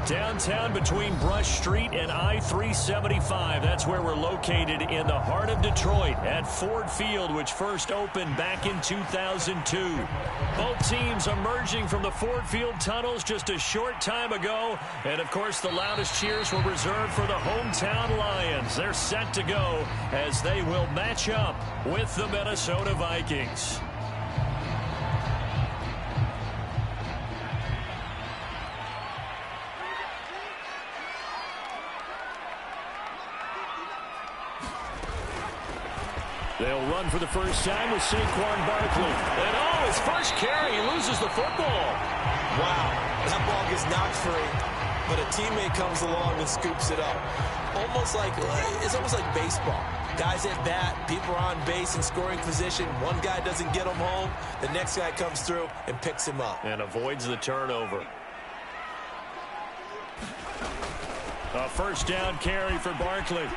Downtown between Brush Street and I-375. That's where we're located in the heart of Detroit at Ford Field, which first opened back in 2002. Both teams emerging from the Ford Field tunnels just a short time ago. And, of course, the loudest cheers were reserved for the hometown Lions. They're set to go as they will match up with the Minnesota Vikings. They'll run for the first time with Saquon Barkley. And, his first carry, he loses the football. Wow, that ball gets knocked free, but a teammate comes along and scoops it up. It's almost like baseball. Guys at bat, people are on base in scoring position. One guy doesn't get him home. The next guy comes through and picks him up. And avoids the turnover. A first down carry for Barkley.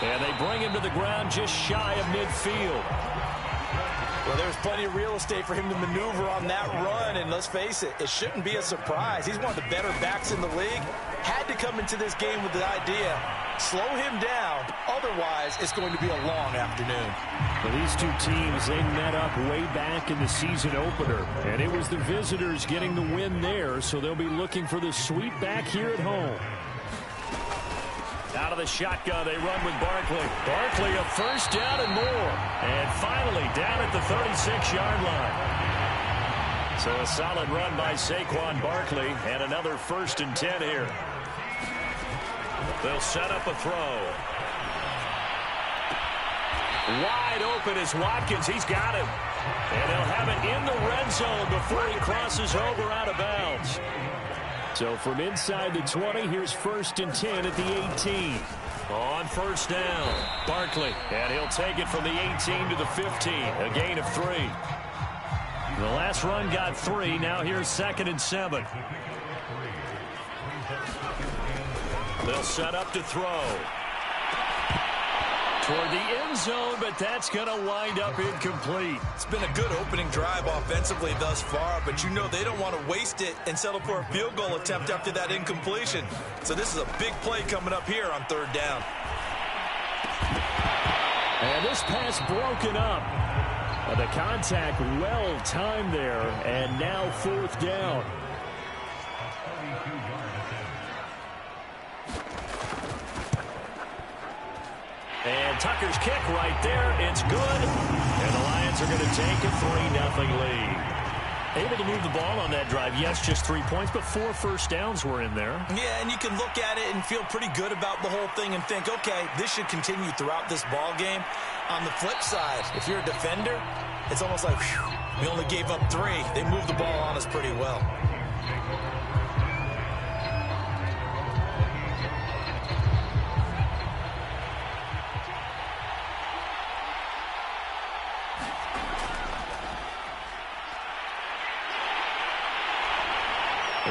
And they bring him to the ground just shy of midfield. Well, there's plenty of real estate for him to maneuver on that run. And let's face it, it shouldn't be a surprise. He's one of the better backs in the league. Had to come into this game with the idea, slow him down. Otherwise, it's going to be a long afternoon. Well, these two teams, they met up way back in the season opener. And it was the visitors getting the win there, so they'll be looking for the sweep back here at home. Out of the shotgun, they run with Barkley. Barkley, a first down and more. And finally, down at the 36-yard line. So a solid run by Saquon Barkley, and another 1st and 10 here. They'll set up a throw. Wide open is Watkins. He's got it. And they'll have it in the red zone before he crosses over out of bounds. So from inside the 20, here's 1st and 10 at the 18. On first down, Barkley. And he'll take it from the 18 to the 15, a gain of 3. The last run got 3. Now here's 2nd and 7. They'll set up to throw. Toward the end zone, but that's going to wind up incomplete. It's been a good opening drive offensively thus far, but you know they don't want to waste it and settle for a field goal attempt after that incompletion. So this is a big play coming up here on 3rd down. And this pass broken up. The contact well timed there, and now 4th down. And Tucker's kick right there. It's good. And the Lions are going to take a 3-0 lead. Able to move the ball on that drive. Yes, just 3 points, but 4 first downs were in there. Yeah, and you can look at it and feel pretty good about the whole thing and think, okay, this should continue throughout this ball game. On the flip side, if you're a defender, it's almost like, whew, we only gave up 3. They moved the ball on us pretty well.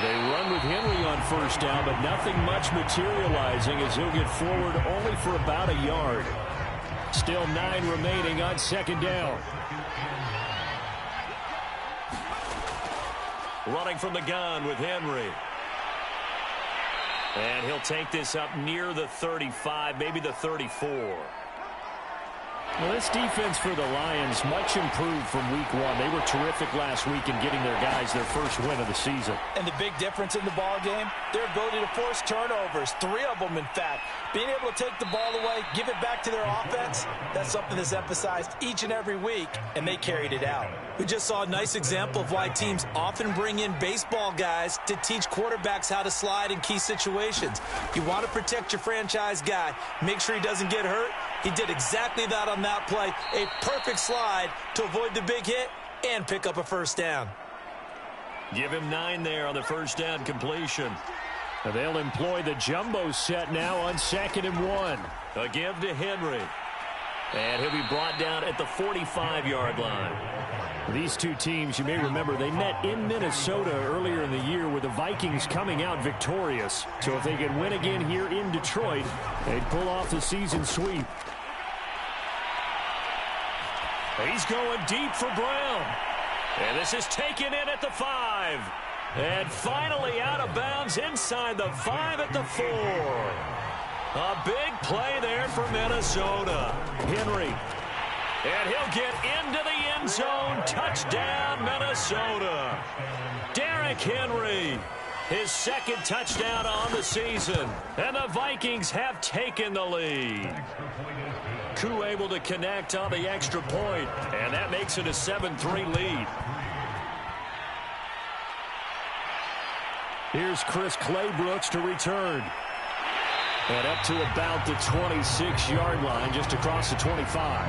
They run with Henry on first down, but nothing much materializing as he'll get forward only for about a yard. Still 9 remaining on 2nd down. Running from the gun with Henry. And he'll take this up near the 35, maybe the 34. Well, this defense for the Lions, much improved from week 1. They were terrific last week in getting their guys their first win of the season. And the big difference in the ball game, their ability to force turnovers, 3 of them, in fact. Being able to take the ball away, give it back to their offense, that's something that's emphasized each and every week, and they carried it out. We just saw a nice example of why teams often bring in baseball guys to teach quarterbacks how to slide in key situations. You want to protect your franchise guy, make sure he doesn't get hurt. He did exactly that on that play. A perfect slide to avoid the big hit and pick up a first down. Give him 9 there on the first down completion. And they'll employ the jumbo set now on 2nd and 1. A give to Henry. And he'll be brought down at the 45-yard line. These two teams, you may remember, they met in Minnesota earlier in the year with the Vikings coming out victorious. So if they can win again here in Detroit, they'd pull off the season sweep. He's going deep for Brown. And this is taken in at the 5. And finally out of bounds inside the 5 at the 4. A big play there for Minnesota. Henry. And he'll get into the end zone. Touchdown, Minnesota. Derrick Henry. His second touchdown on the season. And the Vikings have taken the lead. Koo able to connect on the extra point. And that makes it a 7-3 lead. Here's Chris Claybrooks to return. And up to about the 26-yard line, just across the 25.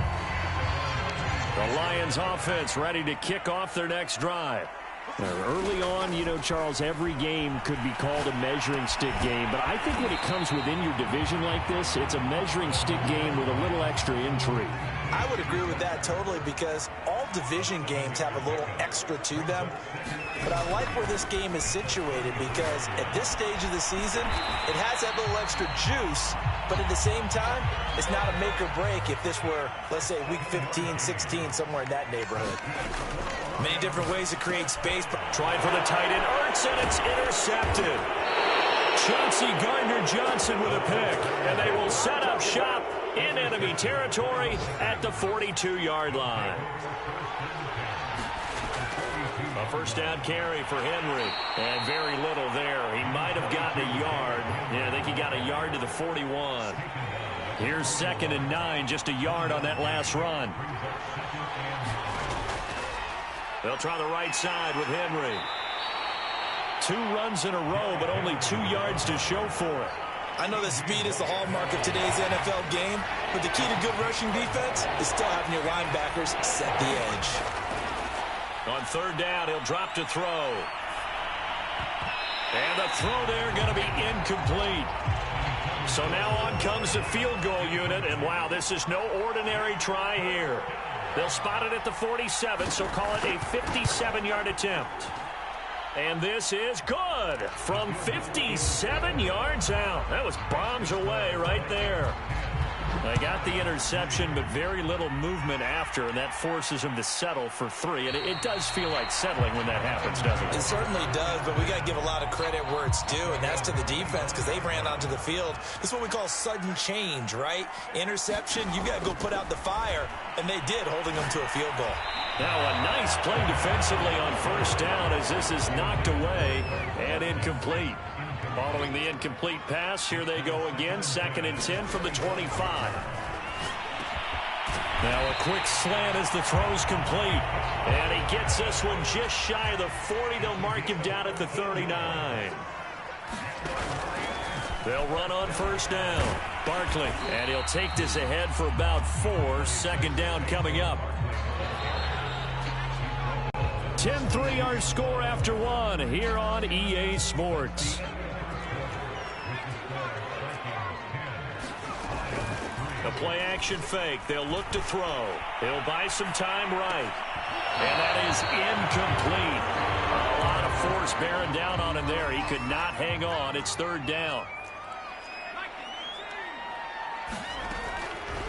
The Lions offense ready to kick off their next drive. Early on, you know, Charles, every game could be called a measuring stick game. But I think when it comes within your division like this, it's a measuring stick game with a little extra intrigue. I would agree with that totally, because all division games have a little extra to them. But I like where this game is situated, because at this stage of the season, it has that little extra juice. But at the same time, it's not a make or break if this were, let's say, week 15, 16, somewhere in that neighborhood. Many different ways to create space. Tried for the tight end, Ertz, and it's intercepted. Chauncey Gardner-Johnson with a pick, and they will set up shop in enemy territory at the 42-yard line. A first down carry for Henry, and very little there. He might have gotten a yard. Yeah, I think he got a yard to the 41. Here's 2nd and 9, just a yard on that last run. They'll try the right side with Henry. 2 runs in a row, but only 2 yards to show for it. I know that speed is the hallmark of today's NFL game, but the key to good rushing defense is still having your linebackers set the edge. On 3rd down, he'll drop to throw. And the throw there going to be incomplete. So now on comes the field goal unit, and wow, this is no ordinary try here. They'll spot it at the 47, so call it a 57-yard attempt. And this is good from 57 yards out. That was bombs away right there. They got the interception, but very little movement after, and that forces him to settle for 3. And it does feel like settling when that happens, doesn't it? It certainly does, but we got to give a lot of credit where it's due, and that's to the defense, because they ran onto the field. This is what we call sudden change, right? Interception, you got to go put out the fire, and they did, holding them to a field goal. Now a nice play defensively on 1st down as this is knocked away and incomplete. Following the incomplete pass, here they go again. 2nd and 10 from the 25. Now a quick slant as the throw's complete. And he gets this one just shy of the 40. They'll mark him down at the 39. They'll run on 1st down. Barkley, and he'll take this ahead for about 4. 2nd down coming up. 10-3 our score after 1 here on EA Sports. The play-action fake. They'll look to throw. He'll buy some time right. And that is incomplete. A lot of force bearing down on him there. He could not hang on. It's 3rd down.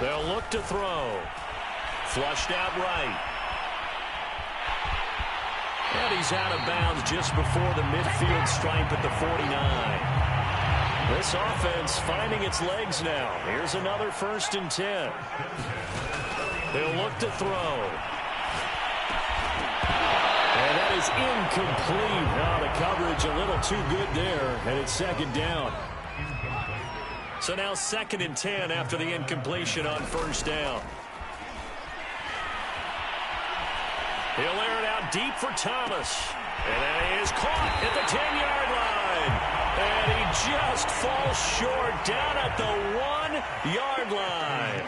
They'll look to throw. Flushed out right. And he's out of bounds just before the midfield stripe at the 49. This offense finding its legs now. Here's another 1st and 10. They'll look to throw. And that is incomplete. Now the coverage a little too good there, and it's 2nd down. So now 2nd and 10 after the incompletion on 1st down. He'll air it out deep for Thomas. And that is caught at the 10-yard line. And he just falls short down at the 1-yard line.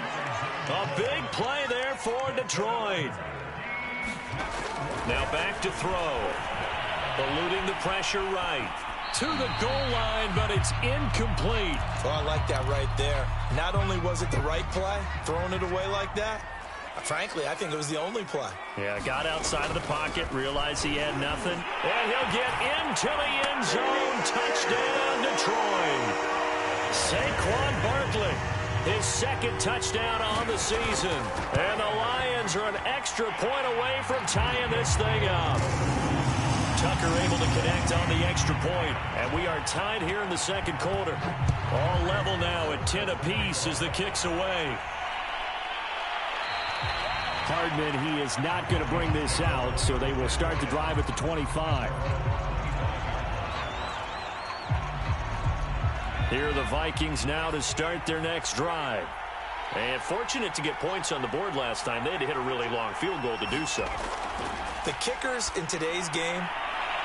A big play there for Detroit. Now back to throw. Eluding the pressure right. To the goal line, but it's incomplete. Oh, I like that right there. Not only was it the right play, throwing it away like that, frankly, I think it was the only play. Yeah, got outside of the pocket, realized he had nothing. And he'll get into the end zone. Touchdown, Detroit. Saquon Barkley, his 2nd touchdown on the season. And the Lions are an extra point away from tying this thing up. Tucker able to connect on the extra point. And we are tied here in the second quarter. All level now at 10 apiece as the kick's away. Hardman, he is not going to bring this out, so they will start the drive at the 25. Here are the Vikings now to start their next drive. And fortunate to get points on the board last time. They had to hit a really long field goal to do so. The kickers in today's game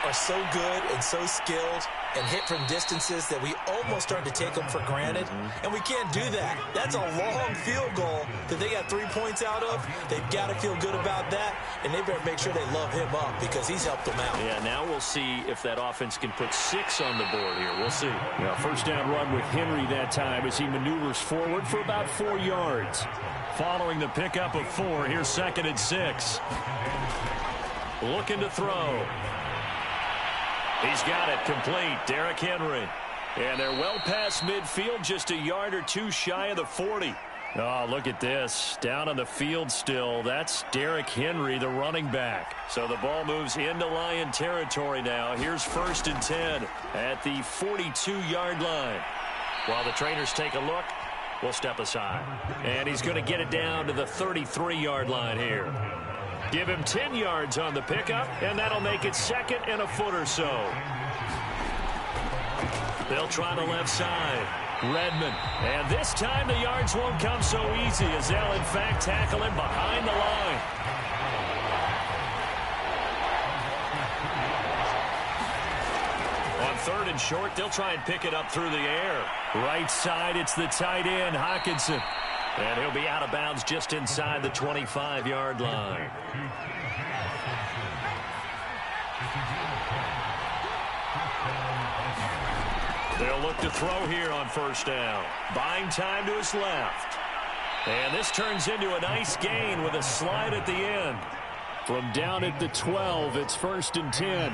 are so good and so skilled and hit from distances that we almost start to take them for granted. And we can't do that. That's a long field goal that they got 3 points out of. They've got to feel good about that, and they better make sure they love him up because he's helped them out. Yeah, now we'll see if that offense can put 6 on the board here. We'll see. Yeah, first down run with Henry that time as he maneuvers forward for about 4 yards. Following the pickup of 4, here's 2nd and 6. Looking to throw. He's got it complete. Derrick Henry. And they're well past midfield, just a yard or 2 shy of the 40. Oh, look at this. Down on the field still. That's Derrick Henry, the running back. So the ball moves into Lion territory now. Here's 1st and 10 at the 42-yard line. While the trainers take a look, we'll step aside. And he's going to get it down to the 33-yard line here. Give him 10 yards on the pickup, and that'll make it 2nd and a foot or so. They'll try the left side. Redmond. And this time the yards won't come so easy as they'll, in fact, tackle him behind the line. On 3rd and short, they'll try and pick it up through the air. Right side, it's the tight end, Hockenson. And he'll be out of bounds just inside the 25-yard line. They'll look to throw here on 1st down. Buying time to his left. And this turns into a nice gain with a slide at the end. From down at the 12, it's 1st and 10.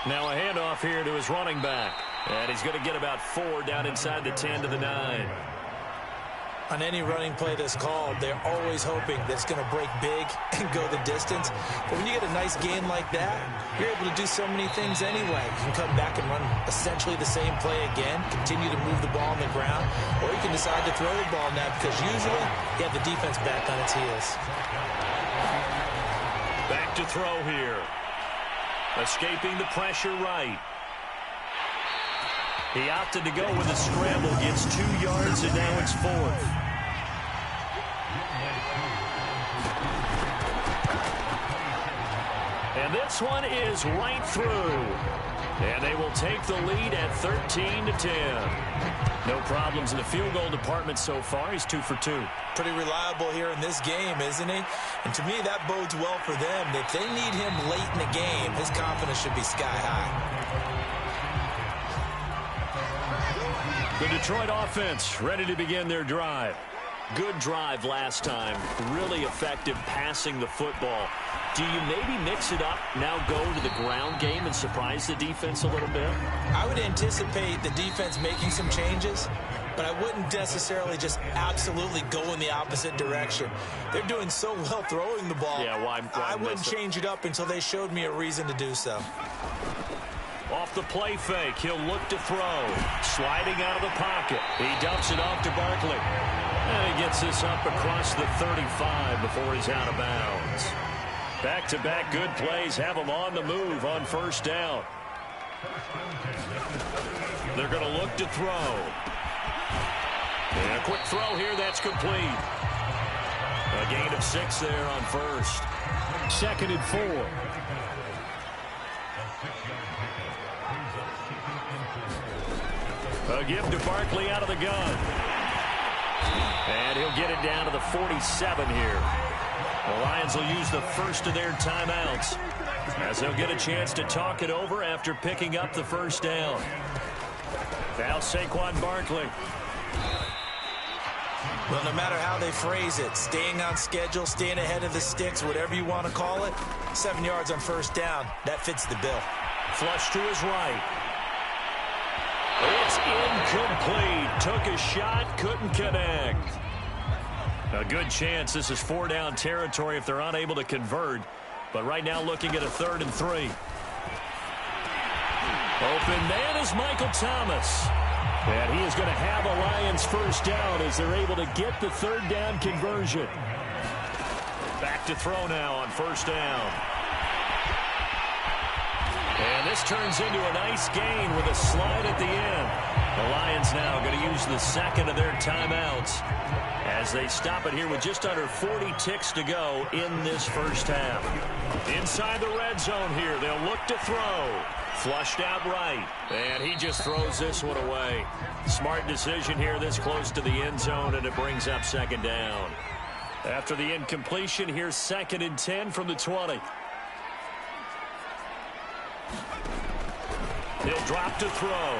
Now a handoff here to his running back. And he's going to get about 4 down inside the 10 to the 9. On any running play that's called, they're always hoping that it's going to break big and go the distance. But when you get a nice gain like that, you're able to do so many things anyway. You can come back and run essentially the same play again, continue to move the ball on the ground, or you can decide to throw the ball now because usually you have the defense back on its heels. Back to throw here. Escaping the pressure right. He opted to go with a scramble, gets 2 yards, and now it's 4th. And this one is right through. And they will take the lead at 13-10. No problems in the field goal department so far. He's 2 for 2. Pretty reliable here in this game, isn't he? And to me, that bodes well for them. If they need him late in the game, his confidence should be sky high. The Detroit offense ready to begin their drive. Good drive last time. Really effective passing the football. Do you maybe mix it up, now go to the ground game and surprise the defense a little bit? I would anticipate the defense making some changes, but I wouldn't necessarily just absolutely go in the opposite direction. They're doing so well throwing the ball. Yeah, why I wouldn't change it up until they showed me a reason to do so. Off the play fake, he'll look to throw. Sliding out of the pocket. He dumps it off to Barkley. And he gets this up across the 35 before he's out of bounds. Back-to-back good plays have him on the move on 1st down. They're going to look to throw. And a quick throw here, that's complete. A gain of 6 there on 1st. 2nd and 4. A give to Barkley out of the gun. And he'll get it down to the 47 here. The Lions will use the first of their timeouts as they'll get a chance to talk it over after picking up the 1st down. Now Saquon Barkley. Well, no matter how they phrase it, staying on schedule, staying ahead of the sticks, whatever you want to call it, 7 yards on 1st down, that fits the bill. Flush to his right. It's incomplete. Took a shot, couldn't connect. A good chance this is 4 down territory if they're unable to convert. But right now looking at a 3rd and 3. Open man is Michael Thomas. And he is going to have a Lions first down as they're able to get the 3rd down conversion. Back to throw now on 1st down. And this turns into a nice gain with a slide at the end. The Lions now going to use the 2nd of their timeouts as they stop it here with just under 40 ticks to go in this first half. Inside the red zone here, they'll look to throw. Flushed out right, and he just throws this one away. Smart decision here this close to the end zone, and it brings up 2nd down. After the incompletion, here's 2nd and 10 from the 20. He'll drop to throw.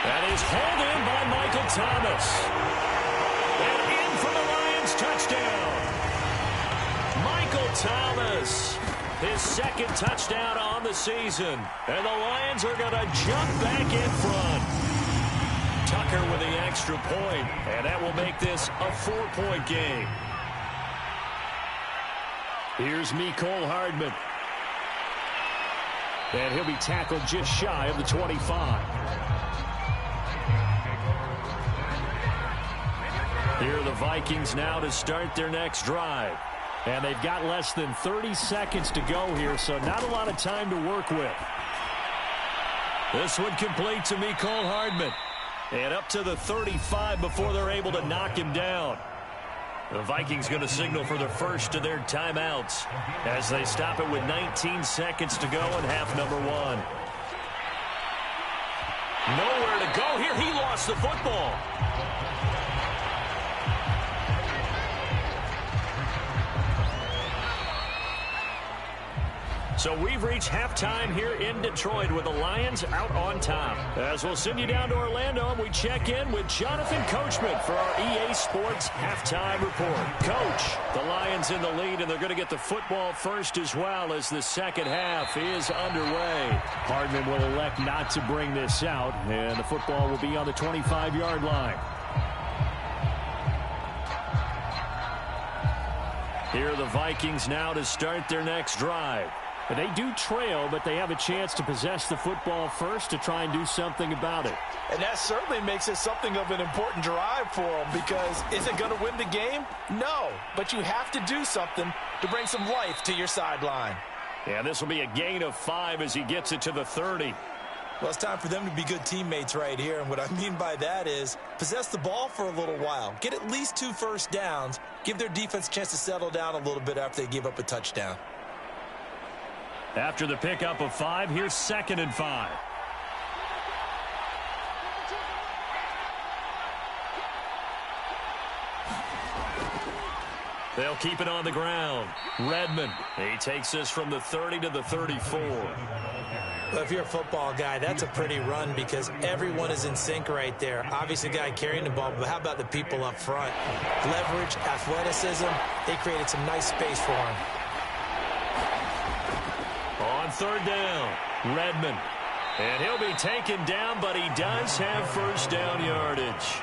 That is hauled in by Michael Thomas. And in for the Lions touchdown. Michael Thomas, his 2nd touchdown on the season. And the Lions are going to jump back in front. Tucker with the extra point, and that will make this a 4-point game. Here's Mecole Hardman. And he'll be tackled just shy of the 25. Here are the Vikings now to start their next drive. And they've got less than 30 seconds to go here, so not a lot of time to work with. This one complete to Mecole Hardman. And up to the 35 before they're able to knock him down. The Vikings going to signal for the first of their timeouts as they stop it with 19 seconds to go in half number 1. Nowhere to go here. He lost the football. So we've reached halftime here in Detroit with the Lions out on top. As we'll send you down to Orlando, and we check in with Jonathan Coachman for our EA Sports Halftime Report. Coach, the Lions in the lead, and they're going to get the football first as well as the second half is underway. Hardman will elect not to bring this out, and the football will be on the 25-yard line. Here are the Vikings now to start their next drive. They do trail, but they have a chance to possess the football first to try and do something about it. And that certainly makes it something of an important drive for them, because is it going to win the game? No, but you have to do something to bring some life to your sideline. Yeah, this will be a gain of 5 as he gets it to the 30. Well, it's time for them to be good teammates right here, and what I mean by that is possess the ball for a little while, get at least 2 first downs, give their defense a chance to settle down a little bit after they give up a touchdown. After the pickup of 5, here's 2nd and 5. They'll keep it on the ground. Redmond, he takes this from the 30 to the 34. Well, if you're a football guy, that's a pretty run because everyone is in sync right there. Obviously, the guy carrying the ball, but how about the people up front? Leverage, athleticism, they created some nice space for him. On 3rd down, Redmond. And he'll be taken down, but he does have first down yardage.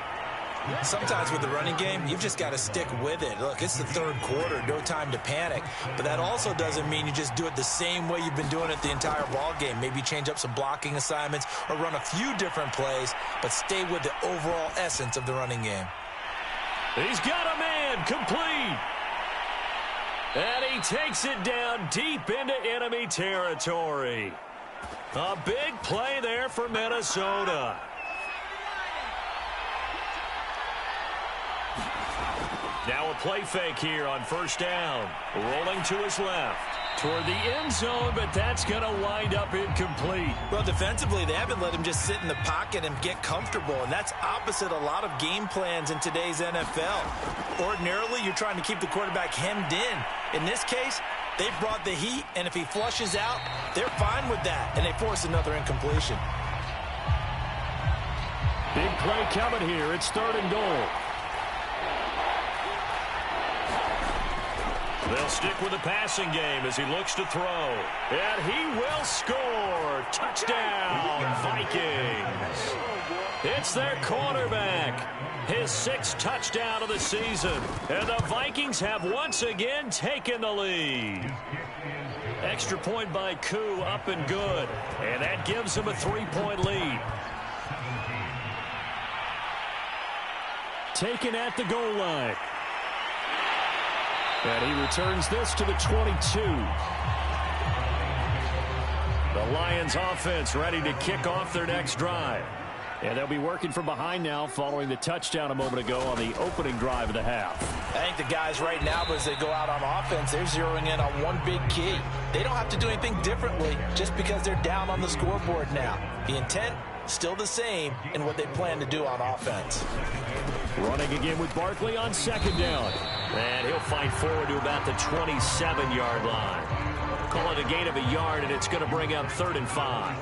Sometimes with the running game, you've just got to stick with it. Look, it's the 3rd quarter, no time to panic. But that also doesn't mean you just do it the same way you've been doing it the entire ball game. Maybe change up some blocking assignments or run a few different plays, but stay with the overall essence of the running game. He's got a man, complete. And he takes it down deep into enemy territory. A big play there for Minnesota. Now a play fake here on 1st down. Rolling to his left. Toward the end zone, but that's going to wind up incomplete. Well, defensively, they haven't let him just sit in the pocket and get comfortable, and that's opposite a lot of game plans in today's NFL. Ordinarily, you're trying to keep the quarterback hemmed in. In this case, they've brought the heat, and if he flushes out, they're fine with that, and they force another incompletion. Big play coming here. It's 3rd and goal. They'll stick with the passing game as he looks to throw. And he will score. Touchdown, Vikings. It's their quarterback. His 6th touchdown of the season. And the Vikings have once again taken the lead. Extra point by Koo, up and good. And that gives them a 3-point lead. Taken at the goal line. And he returns this to the 22. The Lions offense ready to kick off their next drive. And they'll be working from behind now following the touchdown a moment ago on the opening drive of the half. I think the guys right now, as they go out on offense, they're zeroing in on one big key. They don't have to do anything differently just because they're down on the scoreboard now. The intent, still the same in what they plan to do on offense. Running again with Barkley on 2nd down. And he'll fight forward to about the 27-yard line. Call it a gain of a yard, and it's going to bring up 3rd and 5.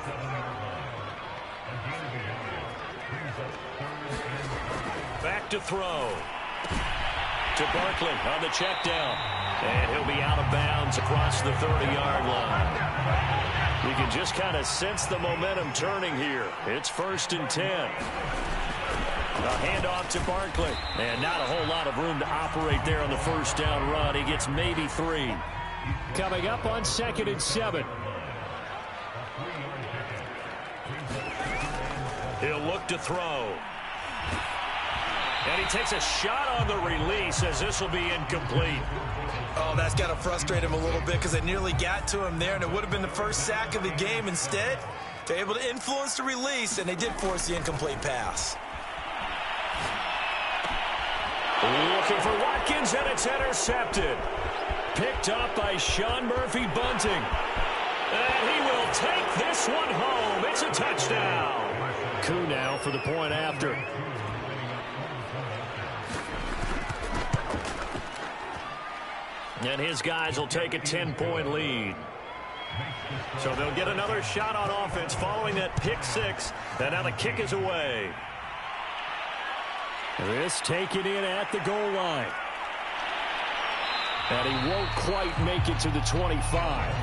Back to throw. To Barkley on the check down. And he'll be out of bounds across the 30-yard line. You can just kind of sense the momentum turning here. It's 1st and 10. A handoff to Barkley. And not a whole lot of room to operate there on the 1st down run. He gets maybe 3. Coming up on 2nd and 7. He'll look to throw. And he takes a shot on the release as this will be incomplete. Oh, that's got to frustrate him a little bit because it nearly got to him there, and it would have been the first sack of the game. Instead, they're able to influence the release, and they did force the incomplete pass. Looking for Watkins, and it's intercepted. Picked up by Sean Murphy-Bunting. And he will take this one home. It's a touchdown. Koo now for the point after. And his guys will take a 10-point lead. So they'll get another shot on offense following that pick 6. And now the kick is away. This taken in at the goal line. And he won't quite make it to the 25.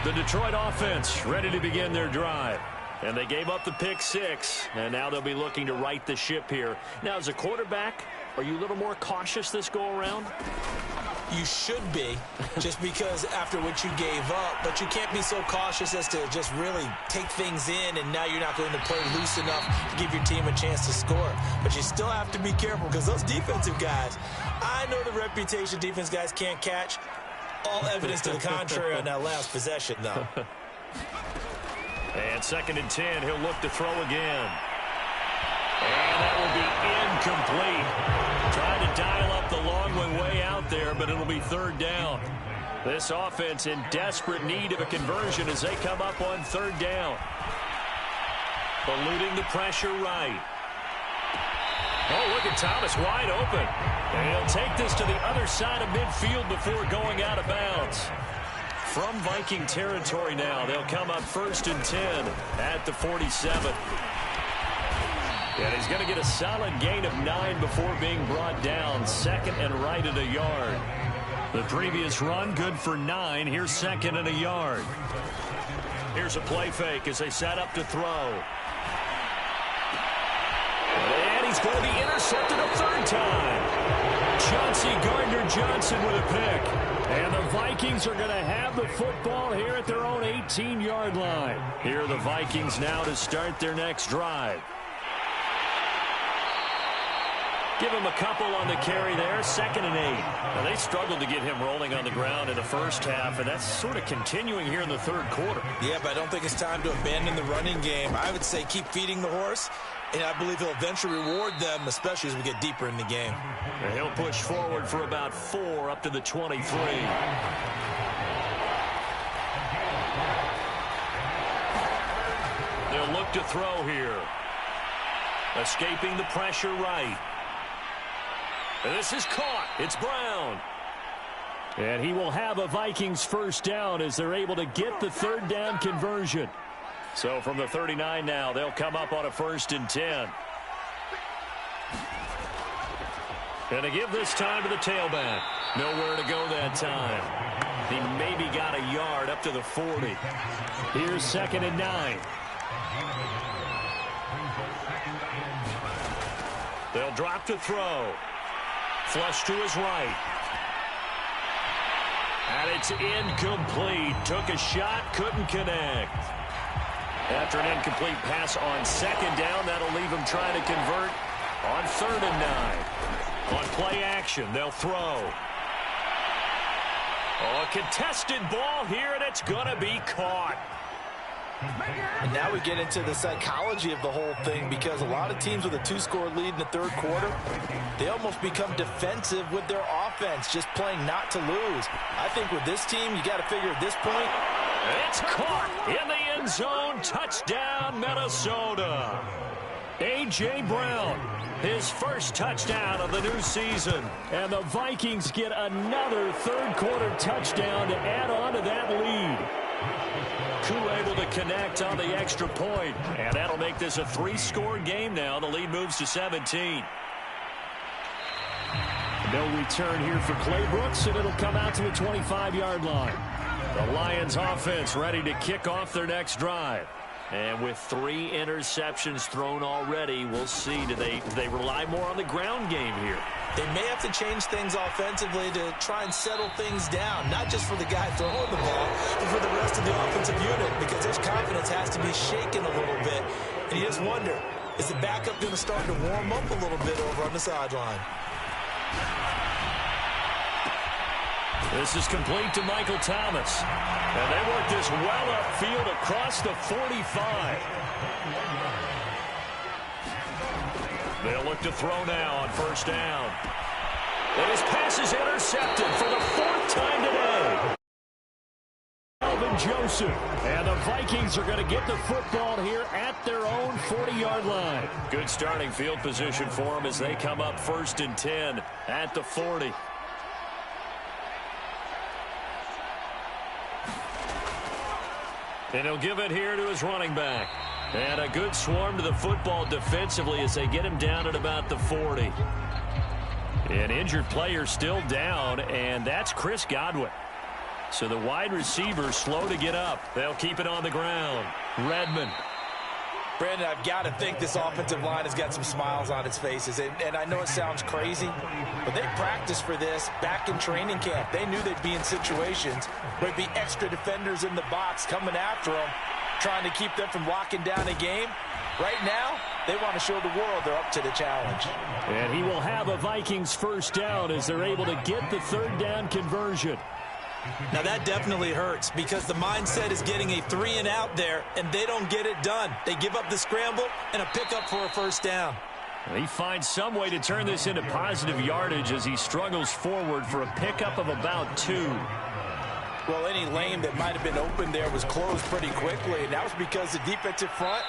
The Detroit offense ready to begin their drive. And they gave up the pick 6. And now they'll be looking to right the ship here. Now, as a quarterback, are you a little more cautious this go-around? You should be, just because after what you gave up. But you can't be so cautious as to just really take things in, and now you're not going to play loose enough to give your team a chance to score. But you still have to be careful because those defensive guys, I know the reputation defense guys can't catch. All evidence to the contrary on that last possession, though. And 2nd and 10, he'll look to throw again. And that will be incomplete. Trying to dial up the long one way out there, but it'll be 3rd down. This offense in desperate need of a conversion as they come up on 3rd down. Eluding the pressure right. Oh, look at Thomas wide open. And he'll take this to the other side of midfield before going out of bounds. From Viking territory now, they'll come up 1st and 10 at the 47. And he's going to get a solid gain of 9 before being brought down. 2nd and right at a yard. The previous run good for 9. Here's 2nd and a yard. Here's a play fake as they set up to throw. And he's going to be intercepted a 3rd time. Chauncey Gardner-Johnson with a pick. And the Vikings are going to have the football here at their own 18-yard line. Here are the Vikings now to start their next drive. Give him a couple on the carry there, 2nd and 8. Now, they struggled to get him rolling on the ground in the first half, and that's sort of continuing here in the 3rd quarter. Yeah, but I don't think it's time to abandon the running game. I would say keep feeding the horse, and I believe he'll eventually reward them, especially as we get deeper in the game. And he'll push forward for about 4 up to the 23. They'll look to throw here. Escaping the pressure right. And this is caught. It's Brown. And he will have a Vikings 1st down as they're able to get the 3rd down conversion. So from the 39 now, they'll come up on a 1st and 10. And to give this time to the tailback. Nowhere to go that time. He maybe got a yard up to the 40. Here's 2nd and 9. They'll drop to throw. Flush to his right. And it's incomplete. Took a shot, couldn't connect. After an incomplete pass on second down, that'll leave him trying to convert on 3rd and 9. On play action, they'll throw. Oh, a contested ball here, and it's going to be caught. And now we get into the psychology of the whole thing, because a lot of teams with a 2-score lead in the 3rd quarter, they almost become defensive with their offense, just playing not to lose. I think with this team, you got to figure at this point, it's caught in the end zone. Touchdown, Minnesota. A.J. Brown, his first touchdown of the new season. And the Vikings get another 3rd quarter touchdown to add on to that lead. Koo able to connect on the extra point, and that'll make this a 3-score game now. The lead moves to 17. No return here for Clay Brooks, and it'll come out to the 25-yard line. The Lions offense ready to kick off their next drive. And with 3 interceptions thrown already, we'll see. Do they rely more on the ground game here? They may have to change things offensively to try and settle things down, not just for the guy throwing the ball, but for the rest of the offensive unit, because his confidence has to be shaken a little bit. And you just wonder, is the backup going to start to warm up a little bit over on the sideline? This is complete to Michael Thomas. And they work this well upfield across the 45. They'll look to throw now on 1st down. And his pass is intercepted for the 4th time today. Alvin Joseph. And the Vikings are going to get the football here at their own 40-yard line. Good starting field position for them as they come up 1st and 10 at the 40. And he'll give it here to his running back. And a good swarm to the football defensively as they get him down at about the 40. An injured player still down, and that's Chris Godwin. So the wide receiver slow to get up. They'll keep it on the ground. Redmond. Brandon, I've got to think this offensive line has got some smiles on its faces. And I know it sounds crazy, but they practiced for this back in training camp. They knew they'd be in situations where there'd be extra defenders in the box coming after them, trying to keep them from locking down a game. Right now, they want to show the world they're up to the challenge. And he will have a Vikings 1st down as they're able to get the 3rd down conversion. Now that definitely hurts, because the mindset is getting a 3-and-out there, and they don't get it done. They give up the scramble and a pickup for a 1st down. He finds some way to turn this into positive yardage as he struggles forward for a pickup of about 2. Well, any lane that might have been open there was closed pretty quickly, and that was because the defensive front,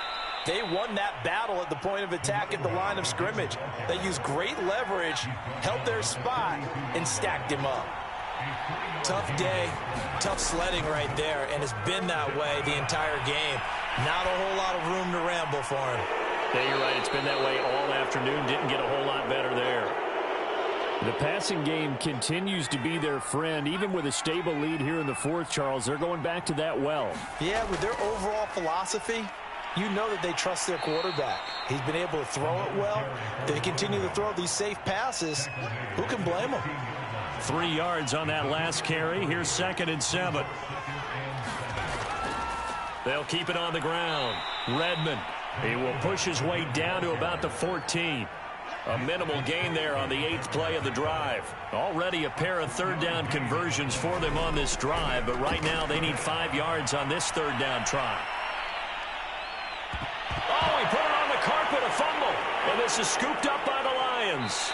they won that battle at the point of attack at the line of scrimmage. They used great leverage, held their spot, and stacked him up. Tough day, tough sledding right there, and it's been that way the entire game. Not a whole lot of room to ramble for him. Yeah, you're right. It's been that way all afternoon. Didn't get a whole lot better there. The passing game continues to be their friend. Even with a stable lead here in the 4th, Charles, they're going back to that well. Yeah, with their overall philosophy, you know that they trust their quarterback. He's been able to throw it well. They continue to throw these safe passes. Who can blame them? 3 yards on that last carry. Here's 2nd and 7. They'll keep it on the ground. Redmond, he will push his way down to about the 14. A minimal gain there on the 8th play of the drive. Already a pair of 3rd down conversions for them on this drive, but right now they need 5 yards on this 3rd down try. Oh, he put it on the carpet, a fumble. And this is scooped up by the Lions.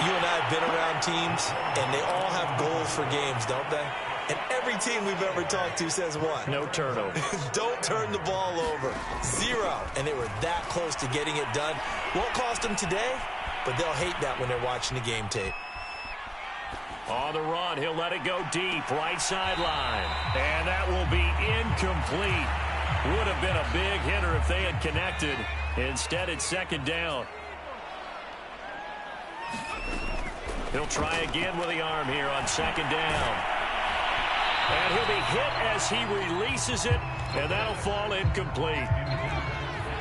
You and I have been around teams, and they all have goals for games, don't they? And every team we've ever talked to says what? No turnover. Don't turn the ball over. 0. And they were that close to getting it done. Won't cost them today, but they'll hate that when they're watching the game tape. On the run, he'll let it go deep, right sideline. And that will be incomplete. Would have been a big hitter if they had connected. Instead, it's 2nd down. He'll try again with the arm here on 2nd down. And he'll be hit as he releases it, and that'll fall incomplete.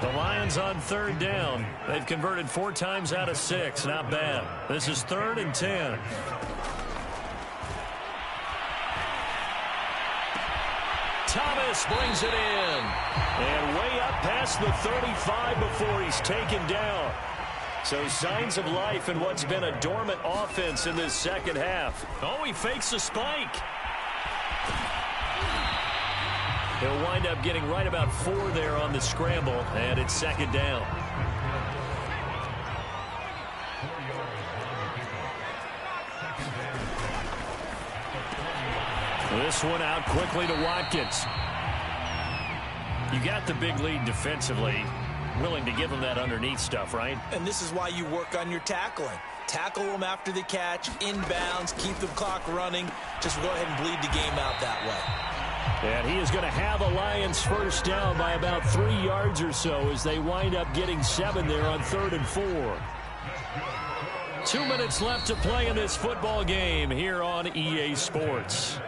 The Lions on third down. They've converted 4 times out of 6. Not bad. This is 3rd and 10. Thomas brings it in. And way up past the 35 before he's taken down. So signs of life in what's been a dormant offense in this second half. Oh, he fakes a spike. He'll wind up getting right about 4 there on the scramble, and it's 2nd down. This one out quickly to Watkins. You got the big lead defensively. Willing to give them that underneath stuff, right? And this is why you work on your tackling. Tackle them after the catch, inbounds, keep the clock running. Just go ahead and bleed the game out that way. And he is going to have a Lions first down by about 3 yards or so as they wind up getting 7 there on 3rd and 4. 2 minutes left to play in this football game here on EA Sports.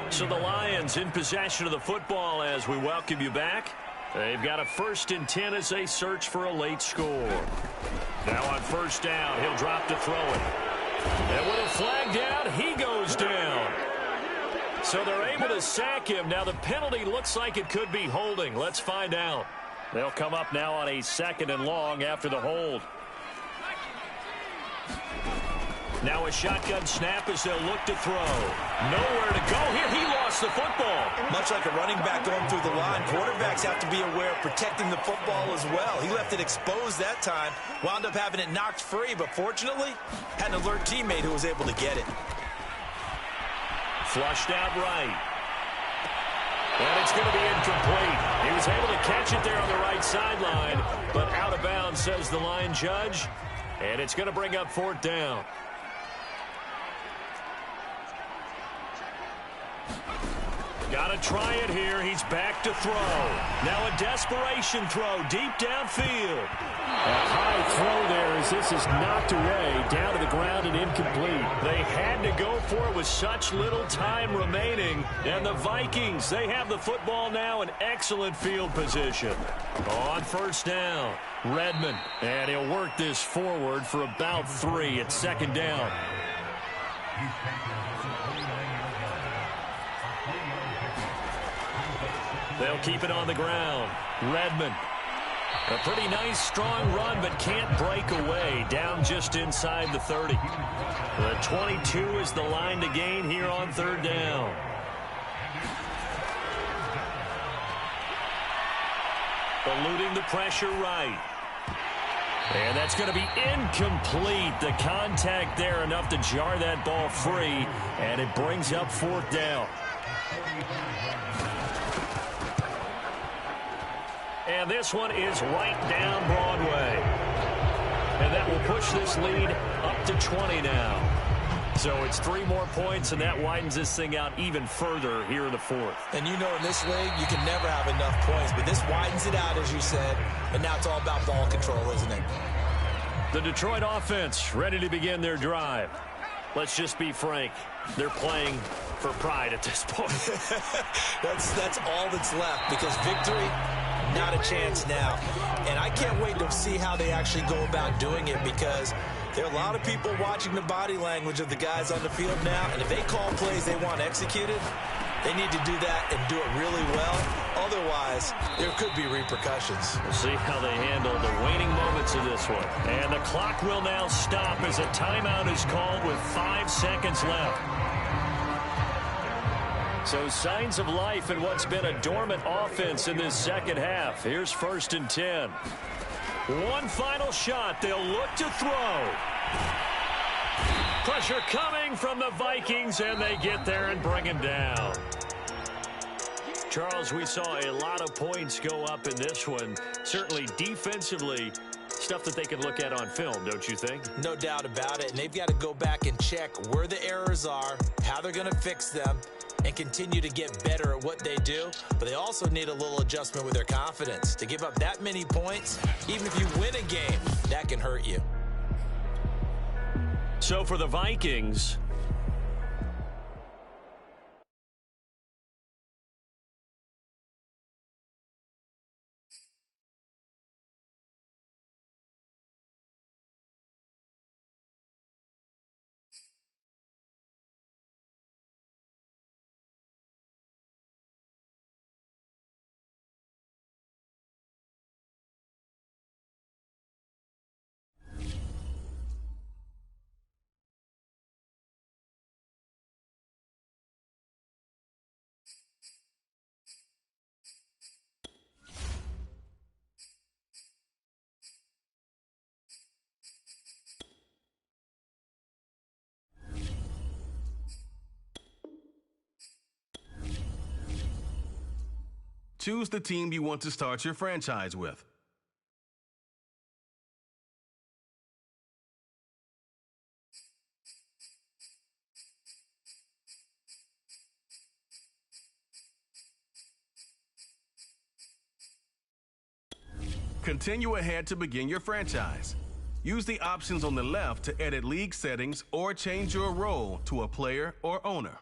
So the Lions in possession of the football as we welcome you back. They've got a 1st and 10 as they search for a late score. Now on 1st down, he'll drop to throw it. And with a flag down, he goes down. So they're able to sack him. Now the penalty looks like it could be holding. Let's find out. They'll come up now on a 2nd and long after the hold. Now a shotgun snap as they'll look to throw. Nowhere to go here. He lost the football. Much like a running back going through the line, quarterbacks have to be aware of protecting the football as well. He left it exposed that time, wound up having it knocked free, but fortunately, had an alert teammate who was able to get it. Flushed out right. And it's going to be incomplete. He was able to catch it there on the right sideline, but out of bounds, says the line judge. And it's going to bring up 4th down. Got to try it here. He's back to throw. Now a desperation throw deep downfield. A high throw there as this is knocked away down to the ground and incomplete. They had to go for it with such little time remaining. And the Vikings, they have the football now in excellent field position. On 1st down, Redmond. And he'll work this forward for about 3 at 2nd down. They'll keep it on the ground. Redmond. A pretty nice, strong run, but can't break away. Down just inside the 30. The 22 is the line to gain here on 3rd down. Eluding the pressure right. And that's going to be incomplete. The contact there enough to jar that ball free, and it brings up 4th down. And this one is right down Broadway. And that will push this lead up to 20 now. So it's 3 more points, and that widens this thing out even further here in the 4th. And you know in this league, you can never have enough points. But this widens it out, as you said. And now it's all about ball control, isn't it? The Detroit offense ready to begin their drive. Let's just be frank. They're playing for pride at this point. that's all that's left, because victory, not a chance now. And I can't wait to see how they actually go about doing it, because there are a lot of people watching the body language of the guys on the field now, and if they call plays they want executed, they need to do that and do it really well. Otherwise, there could be repercussions. We'll see how they handle the waning moments of this one. And the clock will now stop as a timeout is called with 5 seconds left. So signs of life in what's been a dormant offense in this second half. Here's 1st and 10. One final shot. They'll look to throw. Pressure coming from the Vikings, and they get there and bring him down. Charles, we saw a lot of points go up in this one. Certainly defensively, stuff that they can look at on film, don't you think? No doubt about it. And they've got to go back and check where the errors are, how they're going to fix them, and continue to get better at what they do. But they also need a little adjustment with their confidence. To give up that many points, even if you win a game, that can hurt you. So for the Vikings, Choose the team you want to start your franchise with. Continue ahead to begin your franchise. Use the options on the left to edit league settings or change your role to a player or owner.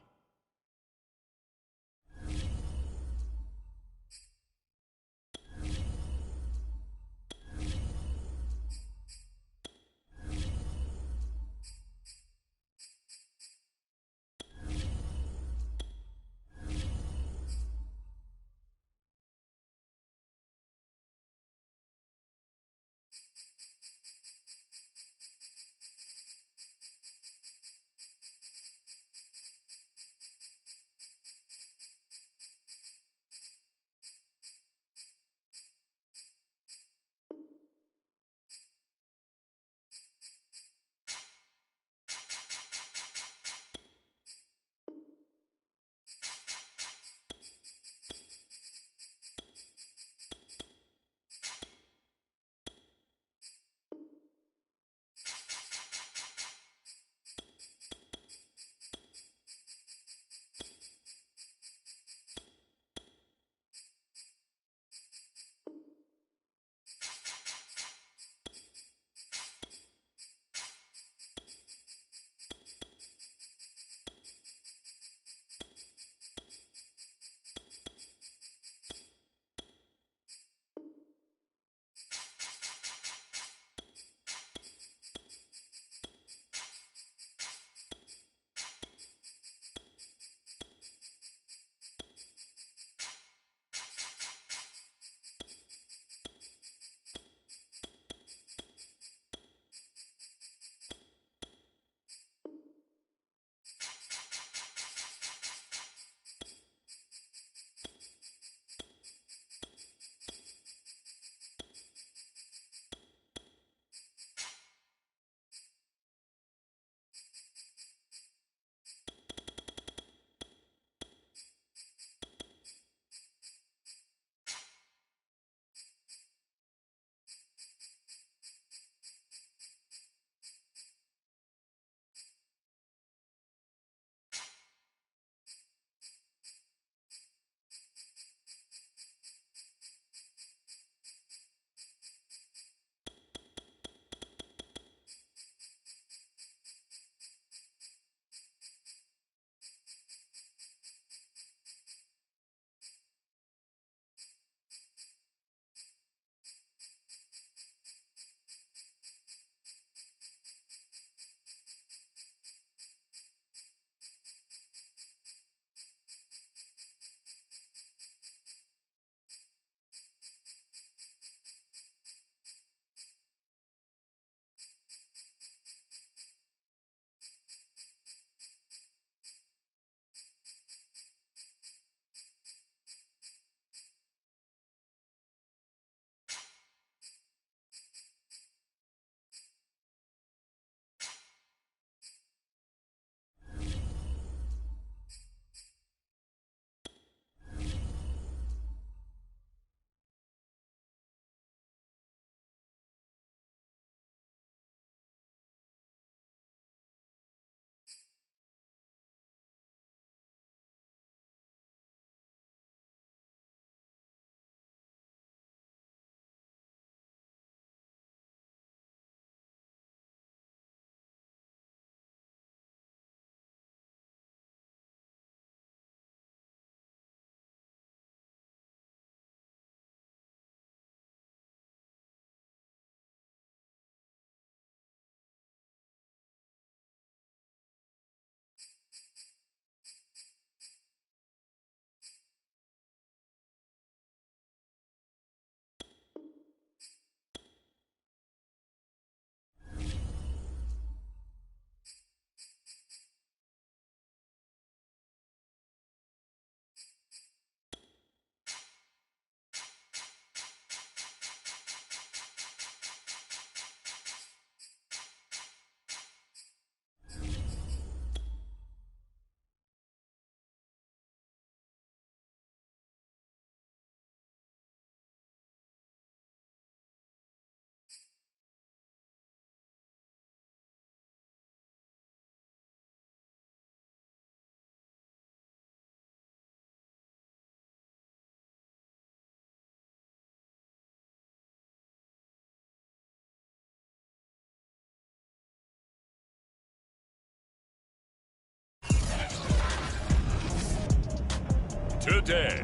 Day.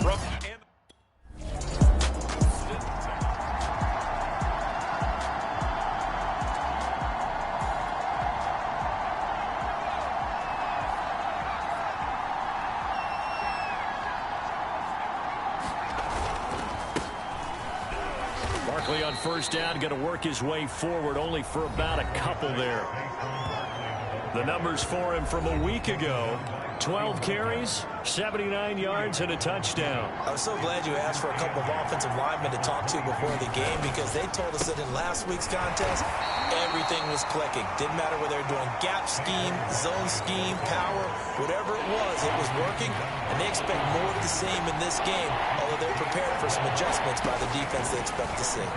From Barkley on first down, going to work his way forward, only for about a couple there. The numbers for him from a week ago: 12 carries, 79 yards, and a touchdown. I was so glad you asked for a couple of offensive linemen to talk to before the game, because they told us that in last week's contest, everything was clicking. Didn't matter whether they were doing gap scheme, zone scheme, power, whatever it was working, and they expect more of the same in this game, although they're prepared for some adjustments by the defense they expect to see.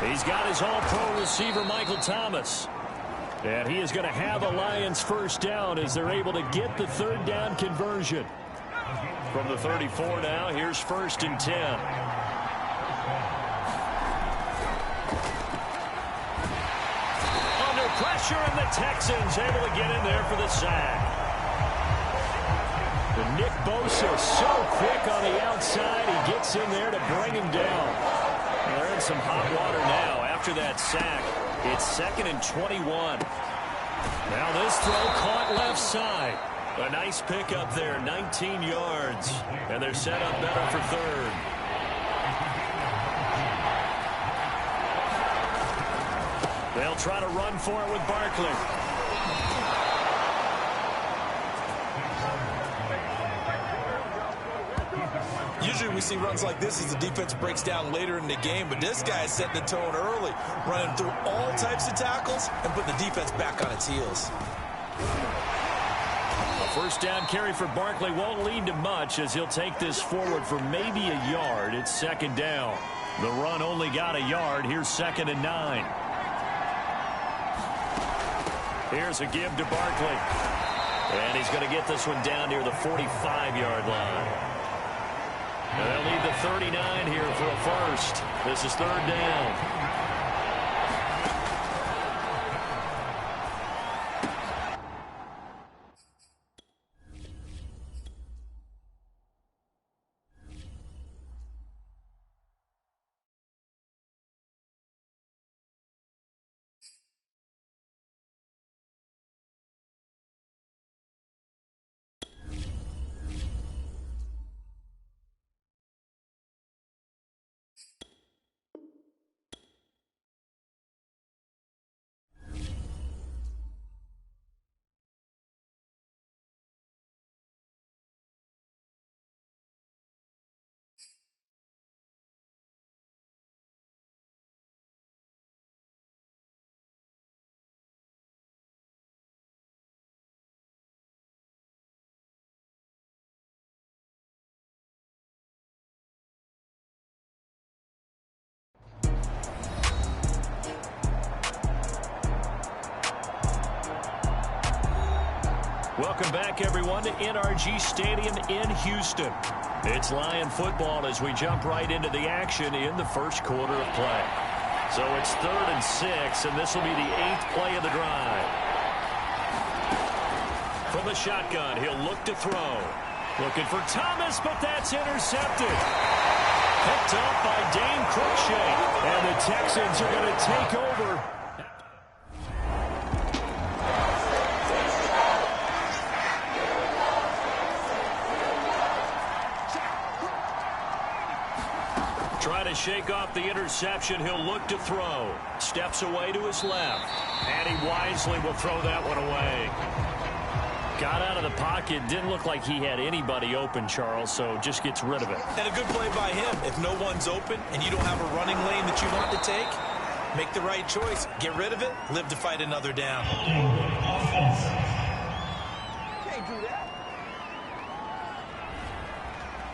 He's got his all-pro receiver, Michael Thomas. And he is going to have a Lions first down as they're able to get the third down conversion. From the 34 now, here's 1st and 10. Under pressure, and the Texans able to get in there for the sack. The Nick Bosa so quick on the outside. He gets in there to bring him down. They're in some hot water now after that sack. It's 2nd and 21. Now this throw caught left side. A nice pick up there, 19 yards. And they're set up better for third. They'll try to run for it with Barkley. Usually we see runs like this as the defense breaks down later in the game, but this guy is setting the tone early, running through all types of tackles and putting the defense back on its heels. A first down carry for Barkley won't lead to much, as he'll take this forward for maybe a yard. It's 2nd down. The run only got a yard. Here's 2nd and 9. Here's a give to Barkley. And he's going to get this one down near the 45-yard line. And they'll need the 39 here for a first. This is 3rd down. Welcome back, everyone, to NRG Stadium in Houston. It's Lion football as we jump right into the action in the first quarter of play. So it's 3rd and 6, and this will be the 8th play of the drive. From the shotgun, he'll look to throw. Looking for Thomas, but that's intercepted. Picked up by Dane Cruikshank, and the Texans are going to take over. Try to shake off the interception. He'll look to throw. Steps away to his left. And he wisely will throw that one away. Got out of the pocket. Didn't look like he had anybody open, Charles, so just gets rid of it. And a good play by him. If no one's open and you don't have a running lane that you want to take, make the right choice. Get rid of it. Live to fight another down.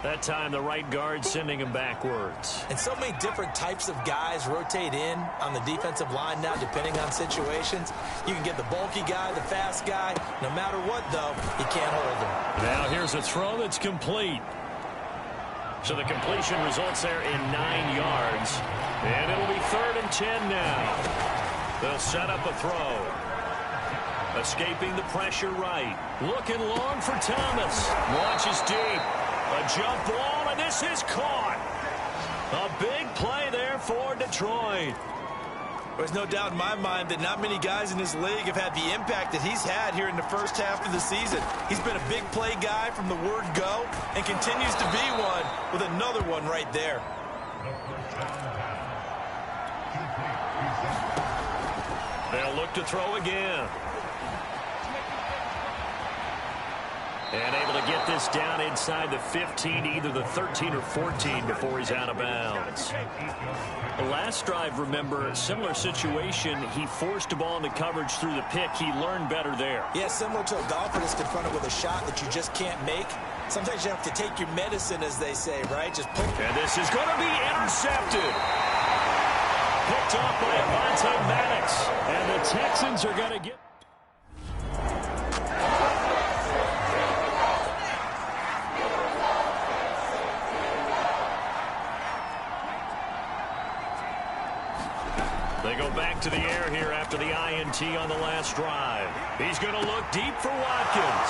That time, the right guard sending him backwards. And so many different types of guys rotate in on the defensive line now, depending on situations. You can get the bulky guy, the fast guy. No matter what, though, you can't hold him. Now here's a throw that's complete. So the completion results there in 9 yards. And it'll be 3rd and 10 now. They'll set up a throw. Escaping the pressure right. Looking long for Thomas. Launches deep. A jump ball, and this is caught. A big play there for Detroit. There's no doubt in my mind that not many guys in this league have had the impact that he's had here in the first half of the season. He's been a big play guy from the word go and continues to be one with another one right there. They'll look to throw again. And able to get this down inside the 15, either the 13 or 14 before he's out of bounds. The last drive, remember, similar situation. He forced the ball into coverage through the pick. He learned better there. Yeah, similar to a golfer that's confronted with a shot that you just can't make. Sometimes you have to take your medicine, as they say, right? Just pull. And this is going to be intercepted. Picked off by Avonte Maddox. And the Texans are going to get... They go back to the air here after the INT on the last drive. He's going to look deep for Watkins.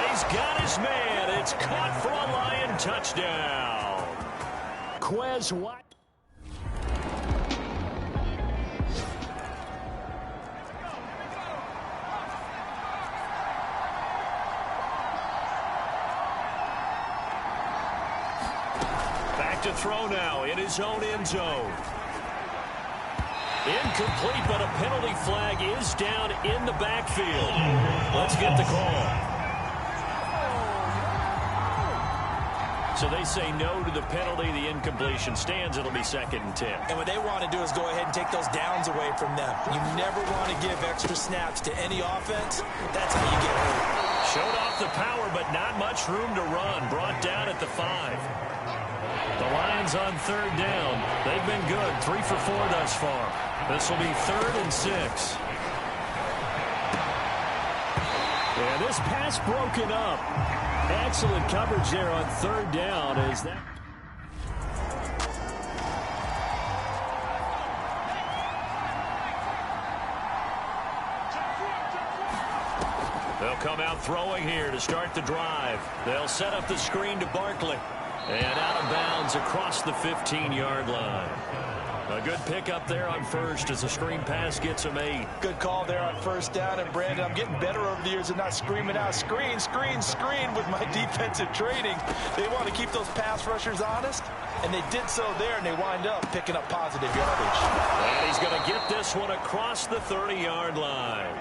He's got his man. It's caught for a Lion touchdown. Quez Watkins. Back to throw now in his own end zone. Incomplete, but a penalty flag is down in the backfield. Let's get the call. So they say no to the penalty. The incompletion stands. It'll be 2nd and 10. And what they want to do is go ahead and take those downs away from them. You never want to give extra snaps to any offense. That's how you get hurt. Showed off the power, but not much room to run. Brought down at the 5. The Lions on 3rd down. They've been good. 3 for 4 thus far. This will be 3rd and 6. And this pass broken up. Excellent coverage there on 3rd down. Is that... They'll come out throwing here to start the drive. They'll set up the screen to Barkley. And out of bounds across the 15-yard line. A good pickup there on first as the screen pass gets him 8. Good call there on 1st down. And, Brandon, I'm getting better over the years of not screaming out, screen, screen, screen with my defensive training. They want to keep those pass rushers honest, and they did so there, and they wind up picking up positive yardage. And he's going to get this one across the 30-yard line.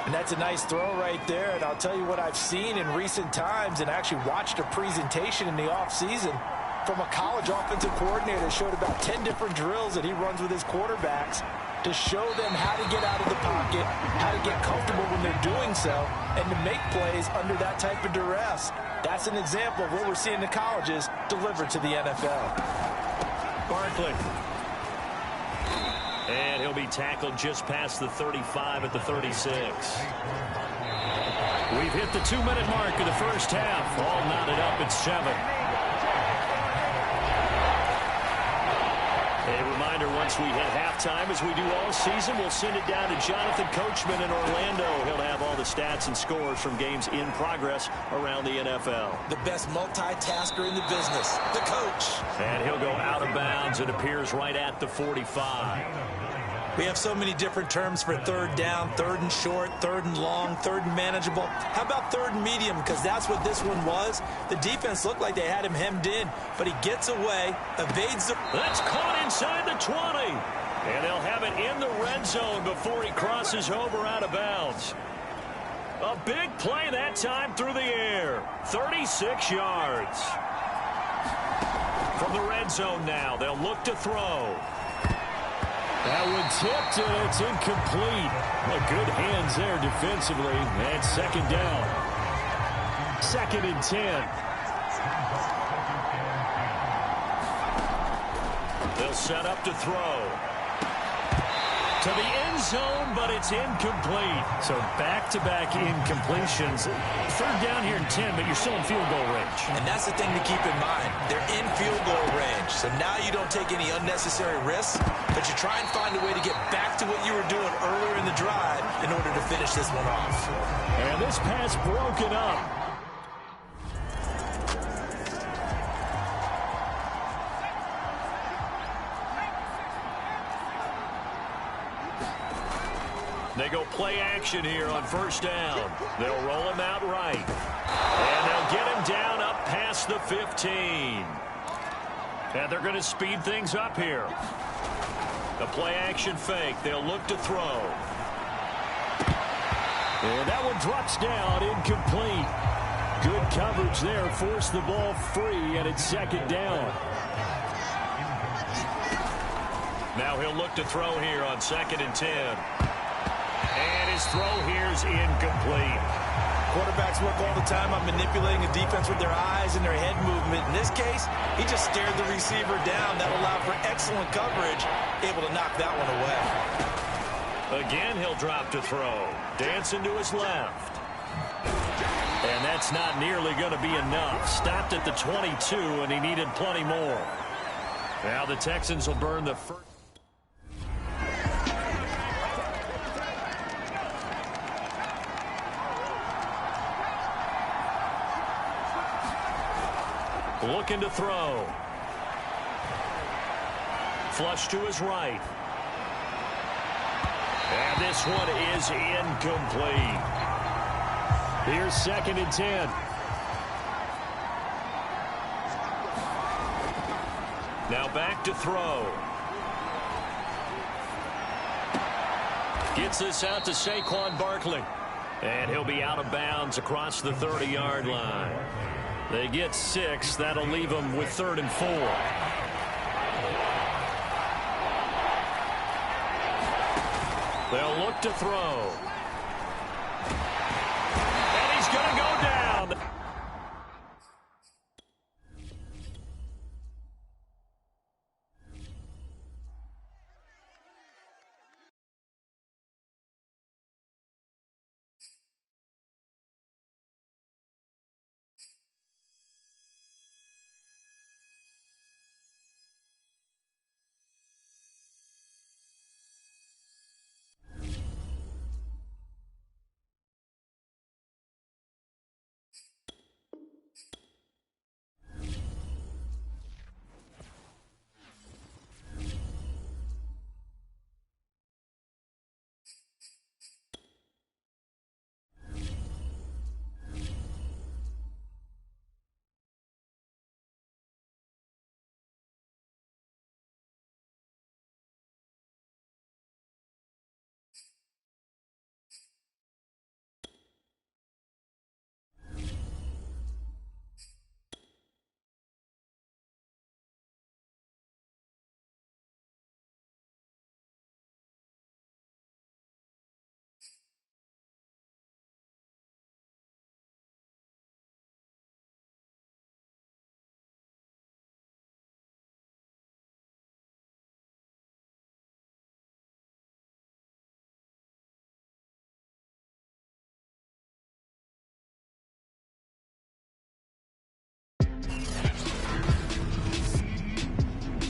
And that's a nice throw right there. And I'll tell you what I've seen in recent times and actually watched a presentation in the offseason from a college offensive coordinator that showed about 10 different drills that he runs with his quarterbacks to show them how to get out of the pocket, how to get comfortable when they're doing so, and to make plays under that type of duress. That's an example of what we're seeing in the colleges delivered to the NFL. Barkley. And he'll be tackled just past the 35 at the 36. We've hit the 2-minute mark of the first half. All knotted up at 7. A reminder, once we hit halftime, as we do all season, we'll send it down to Jonathan Coachman in Orlando. He'll have all the stats and scores from games in progress around the NFL. The best multitasker in the business, the coach. And he'll go out of bounds. It appears right at the 45. We have so many different terms for 3rd down, 3rd and short, 3rd and long, 3rd and manageable. How about 3rd and medium? Because that's what this one was. The defense looked like they had him hemmed in, but he gets away, evades the... That's caught inside the 20. And they'll have it in the red zone before he crosses over out of bounds. A big play that time through the air. 36 yards. From the red zone now, they'll look to throw. That one tipped, and it's incomplete. Well, good hands there defensively. And 2nd down. 2nd and 10. They'll set up to throw. To the end zone, but it's incomplete. So back-to-back incompletions. Third down here in 10, but you're still in field goal range. And that's the thing to keep in mind. They're in field goal range. So now you don't take any unnecessary risks, but you try and find a way to get back to what you were doing earlier in the drive in order to finish this one off. And this pass broken up. They go play action here on first down. They'll roll him out right. And they'll get him down up past the 15. And they're going to speed things up here. The play action fake. They'll look to throw. And that one drops down, incomplete. Good coverage there. Forced the ball free, and it's second down. Now he'll look to throw here on 2nd and 10. And his throw here's incomplete. Quarterbacks work all the time on manipulating a defense with their eyes and their head movement. In this case, he just stared the receiver down. That allowed for excellent coverage, able to knock that one away. Again, he'll drop to throw. Dancing to his left. And that's not nearly going to be enough. Stopped at the 22, and he needed plenty more. Now the Texans will burn the first. Looking to throw. Flush to his right. And this one is incomplete. Here's 2nd and 10. Now back to throw. Gets this out to Saquon Barkley. And he'll be out of bounds across the 30-yard line. They get 6. That'll leave them with 3rd and 4. They'll look to throw. And he's going to go down.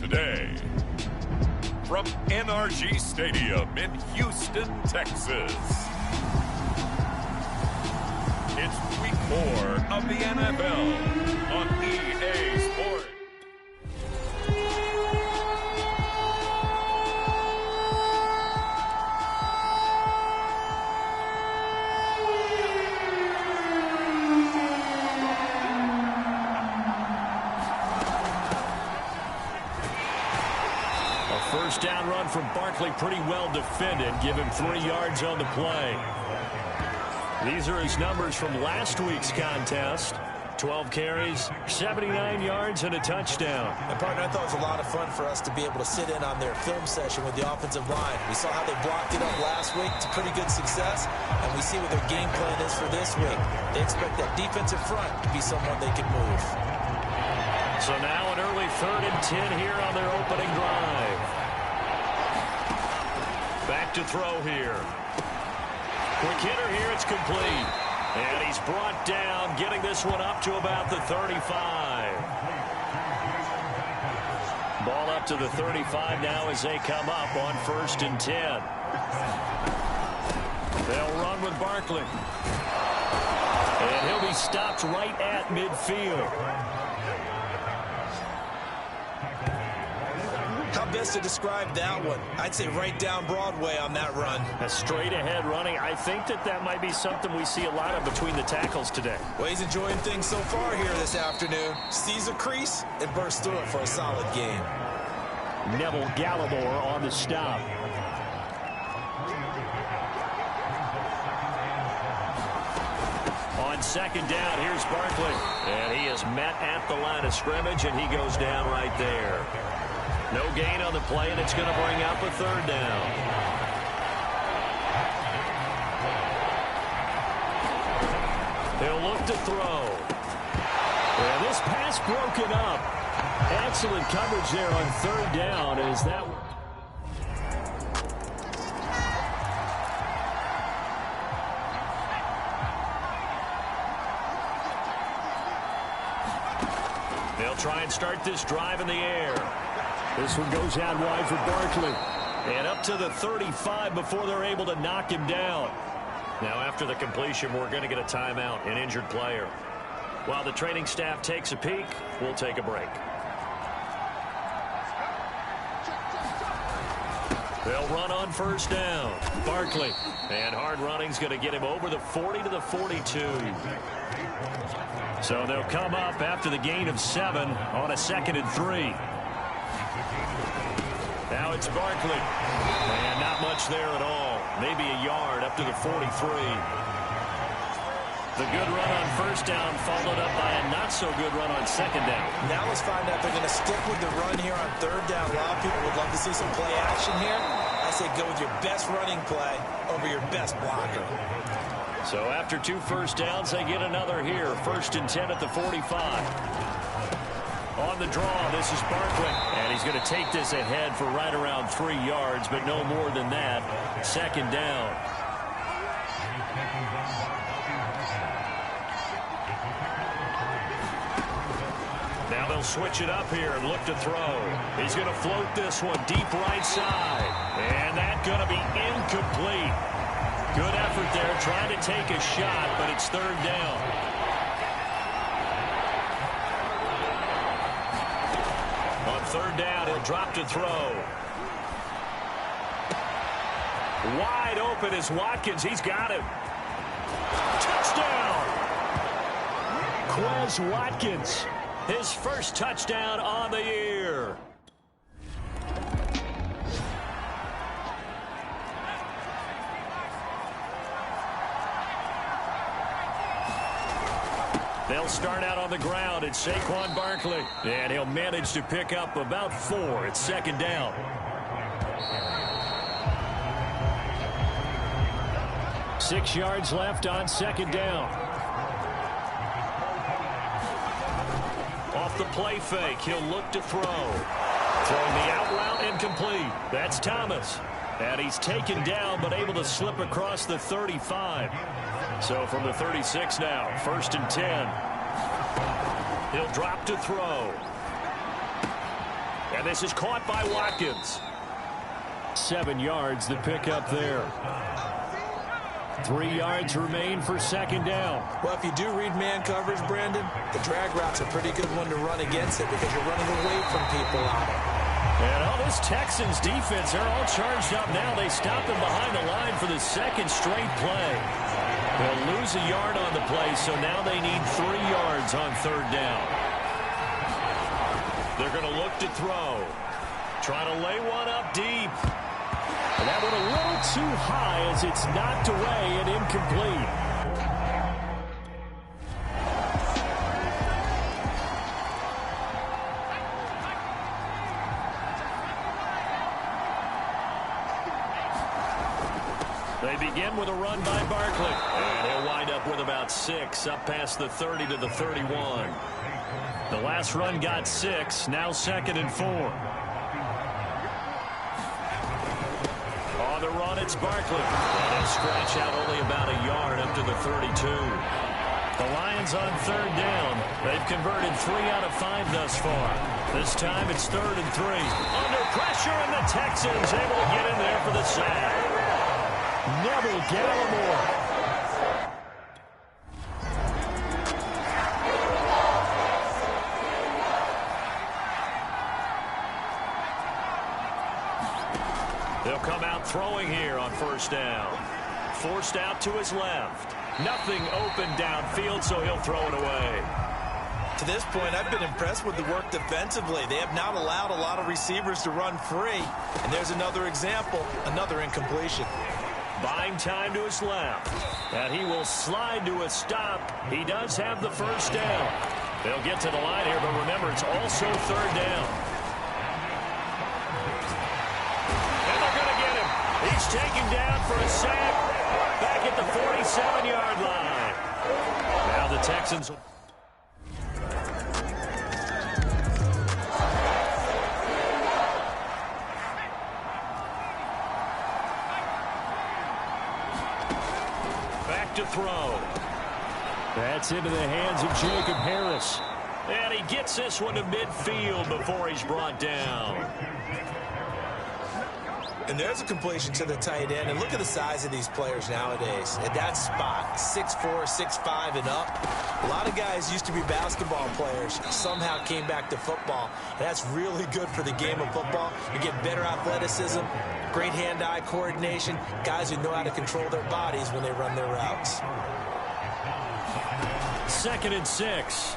Today, from NRG Stadium in Houston, Texas, it's week 4 of the NFL on EA Sports. First down run from Barkley, pretty well defended. Give him 3 yards on the play. These are his numbers from last week's contest. 12 carries, 79 yards, and a touchdown. And, partner, I thought it was a lot of fun for us to be able to sit in on their film session with the offensive line. We saw how they blocked it up last week. It's a pretty good success, and we see what their game plan is for this week. They expect that defensive front to be someone they can move. So now an early 3rd and 10 here on their opening drive. Back to throw here. Quick hitter here. It's complete. And he's brought down, getting this one up to about the 35. Ball up to the 35 now as they come up on 1st and 10. They'll run with Barkley. And he'll be stopped right at midfield. How best to describe that one? I'd say right down Broadway on that run. A straight ahead running. I think that might be something we see a lot of between the tackles today. Well, he's enjoying things so far here this afternoon. Sees a crease and bursts through it for a solid game. Neville Gallimore on the stop. On 2nd down, here's Barkley. And he is met at the line of scrimmage, and he goes down right there. No gain on the play, and it's going to bring up a 3rd down. He'll look to throw. And this pass broken up. Excellent coverage there on 3rd down as that one. They'll try and start this drive in the air. This one goes out wide for Barkley. And up to the 35 before they're able to knock him down. Now after the completion, we're going to get a timeout, an injured player. While the training staff takes a peek, we'll take a break. They'll run on 1st down. Barkley. And hard running's going to get him over the 40 to the 42. So they'll come up after the gain of 7 on a 2nd and 3. Now it's Barkley. And not much there at all. Maybe a yard up to the 43. The good run on 1st down followed up by a not-so-good run on 2nd down. Now let's find out if they're going to stick with the run here on 3rd down. A lot of people would love to see some play action here. I say go with your best running play over your best blocker. So after 2 first downs, they get another here. 1st and 10 at the 45. On the draw, this is Barkley. And he's going to take this ahead for right around 3 yards, but no more than that. 2nd down. Now they'll switch it up here and look to throw. He's going to float this one deep right side. And that's going to be incomplete. Good effort there, trying to take a shot, but it's 3rd down. On 3rd down, he'll drop to throw. Wide open is Watkins. He's got him. Touchdown! Quez Watkins, his first touchdown on the year. They'll start out on the ground. It's Saquon Barkley. And he'll manage to pick up about 4. It's 2nd down. Six yards left on 2nd down. Off the play fake, he'll look to throw. Throwing the out route incomplete. That's Thomas. And he's taken down but able to slip across the 35. So from the 36 now, 1st and 10. He'll drop to throw. And this is caught by Watkins. 7 yards the pickup there. 3 yards remain for 2nd down. Well, if you do read man coverage, Brandon, the drag route's a pretty good one to run against it because you're running away from people out of it. And all this Texans defense, they're all charged up now. They stop him behind the line for the 2nd straight play. They'll lose a yard on the play, so now they need 3 yards on 3rd down. They're going to look to throw. Try to lay one up deep. And that one a little too high as it's knocked away and incomplete. They begin with a run by Barkley. And he'll wind up with about 6, up past the 30 to the 31. The last run got 6, now 2nd and 4. On the run, it's Barkley. And he'll scratch out only about a yard up to the 32. The Lions on third down. They've converted 3 out of 5 thus far. This time it's 3rd and 3. Under pressure, and the Texans able to get in there for the sack. Neville Gallimore. They'll come out throwing here on first down. Forced out to his left. Nothing open downfield, so he'll throw it away. To this point, I've been impressed with the work defensively. They have not allowed a lot of receivers to run free. And there's another example, another incompletion. Buying time to his left. And he will slide to a stop. He does have the first down. They'll get to the line here, but remember, it's also 3rd down. He's taken down for a sack back at the 47-yard line. Now the Texans. Back to throw. That's into the hands of Jacob Harris. And he gets this one to midfield before he's brought down. And there's a completion to the tight end. And look at the size of these players nowadays. At that spot, 6'4", 6'5", and up. A lot of guys used to be basketball players. Somehow came back to football. And that's really good for the game of football. You get better athleticism, great hand-eye coordination, guys who know how to control their bodies when they run their routes. 2nd and 6.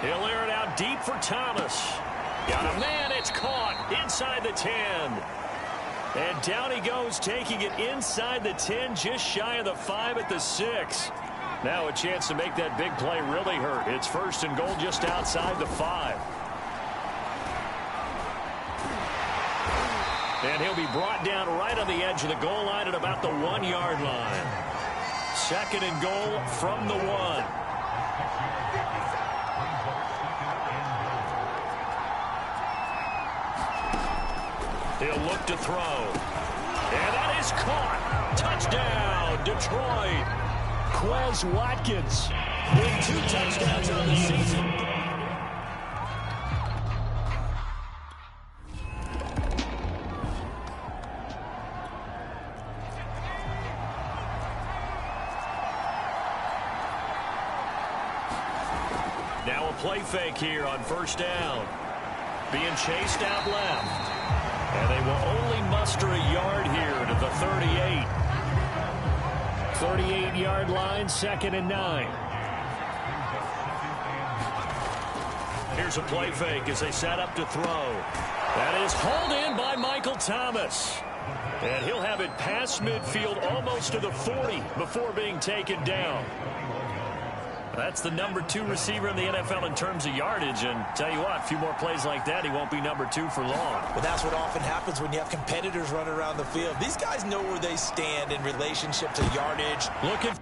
He'll air it out deep for Thomas. Got a man, it's caught inside the 10. And down he goes, taking it inside the 10, just shy of the 5 at the 6. Now a chance to make that big play really hurt. It's 1st and goal just outside the 5. And he'll be brought down right on the edge of the goal line at about the 1-yard line. 2nd and goal from the 1. He'll look to throw. And that is caught. Touchdown, Detroit. Quez Watkins with 2 touchdowns on the season. Now a play fake here on first down. Being chased out left. And they will only muster a yard here to the 38. 38-yard line, 2nd and 9. Here's a play fake as they set up to throw. That is hauled in by Michael Thomas. And he'll have it past midfield almost to the 40 before being taken down. That's the number 2 receiver in the NFL in terms of yardage. And tell you what, a few more plays like that, he won't be number 2 for long. But that's what often happens when you have competitors running around the field. These guys know where they stand in relationship to yardage. Looking.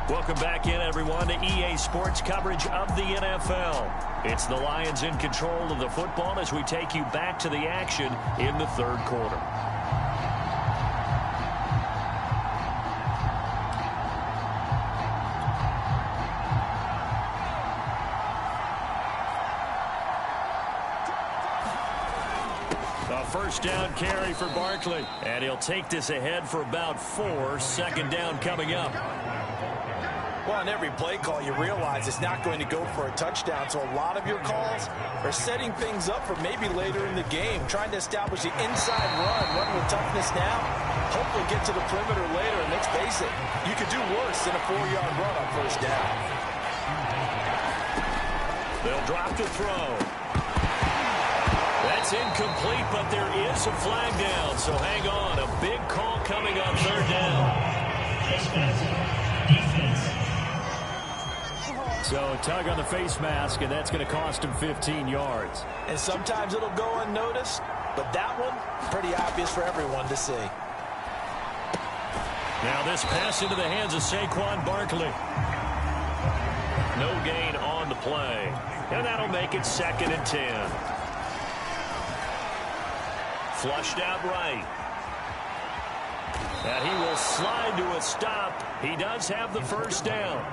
Welcome back in, everyone, to EA Sports coverage of the NFL. It's the Lions in control of the football as we take you back to the action in the 3rd quarter. first down carry for Barkley. And he'll take this ahead for about 4. Second down coming up. Well, on every play call, you realize it's not going to go for a touchdown. So a lot of your calls are setting things up for maybe later in the game, trying to establish the inside run with toughness now. Hopefully get to the perimeter later. And let's face it, you could do worse than a 4-yard run on first down. They'll drop to throw. That's incomplete, but there is a flag down. So hang on. A big call coming on third down. So a tug on the face mask, and that's going to cost him 15 yards. And sometimes it'll go unnoticed, but that one, pretty obvious for everyone to see. Now this pass into the hands of Saquon Barkley. No gain on the play. And that'll make it 2nd and 10. Flushed out right. And he will slide to a stop. He does have the first down.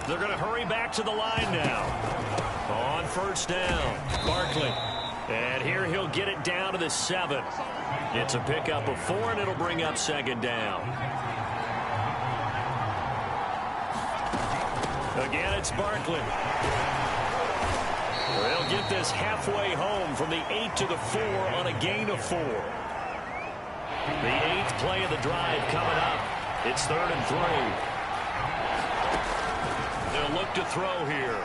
They're going to hurry back to the line now. On first down, Barkley. And here he'll get it down to the 7. It's a pickup of 4, and it'll bring up 2nd down. Again, it's Barkley. They'll get this halfway home from the 8 to the 4 on a gain of 4. The 8th play of the drive coming up. It's 3rd and 3. They'll look to throw here.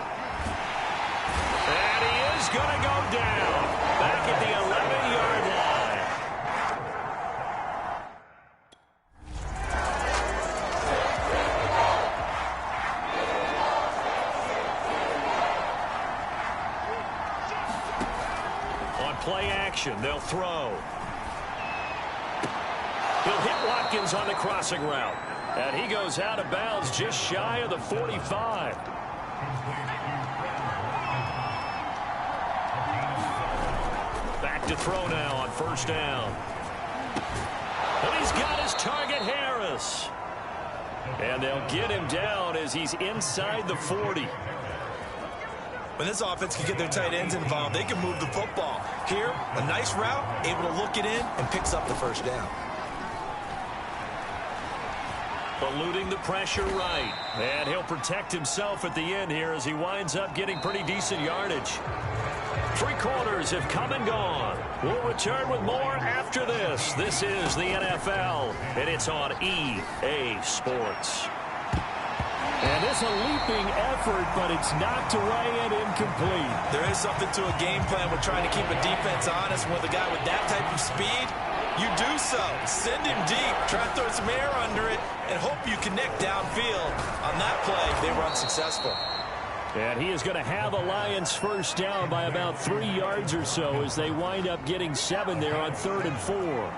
And he is going to go down. Back at the 11-yard line. On play action, they'll throw. He'll hit Watkins on the crossing route. And he goes out of bounds just shy of the 45. Back to throw now on first down. And he's got his target, Harris. And they'll get him down as he's inside the 40. When this offense can get their tight ends involved, they can move the football. Here, a nice route, able to look it in, and picks up the first down. Eluding the pressure right. And he'll protect himself at the end here as he winds up getting pretty decent yardage. 3 quarters have come and gone. We'll return with more after this. This is the NFL, and it's on EA Sports. And it's a leaping effort, but it's knocked away and incomplete. There is something to a game plan with trying to keep a defense honest. With a guy with that type of speed, you do so. Send him deep. Try to throw some air under it and hope you connect downfield. On that play, they run successful. And he is going to have a Lions first down by about 3 yards or so as they wind up getting 7 there on 3rd and 4.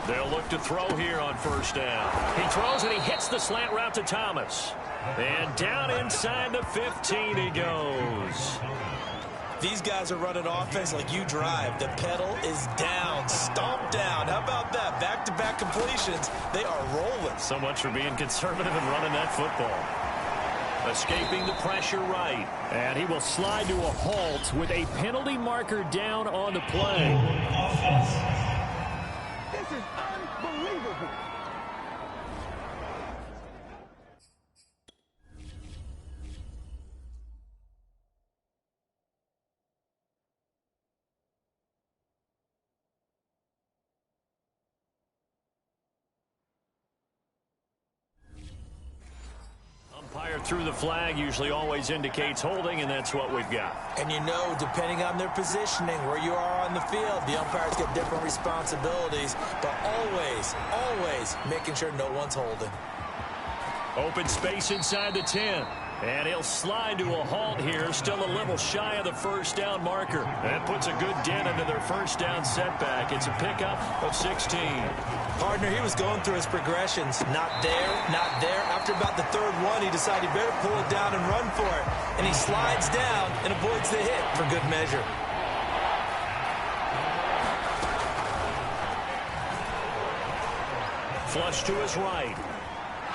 They'll look to throw here on first down. He throws and he hits the slant route to Thomas. And down inside the 15 he goes. These guys are running offense like you drive. The pedal is down, stomped down. How about that? Back-to-back completions. They are rolling. So much for being conservative and running that football. Escaping the pressure right. And he will slide to a halt with a penalty marker down on the play. This is unbelievable. Umpire through the flag usually always indicates holding, and that's what we've got. And you know, depending on their positioning, where you are on the field, the umpires get different responsibilities, but always making sure no one's holding. Open space inside the 10. And he'll slide to a halt here, still a little shy of the first down marker. That puts a good dent into their first down setback. It's a pickup of 16. Partner, he was going through his progressions. Not there, not there. After about the 3rd one, he decided he better pull it down and run for it. And he slides down and avoids the hit for good measure. Flush to his right.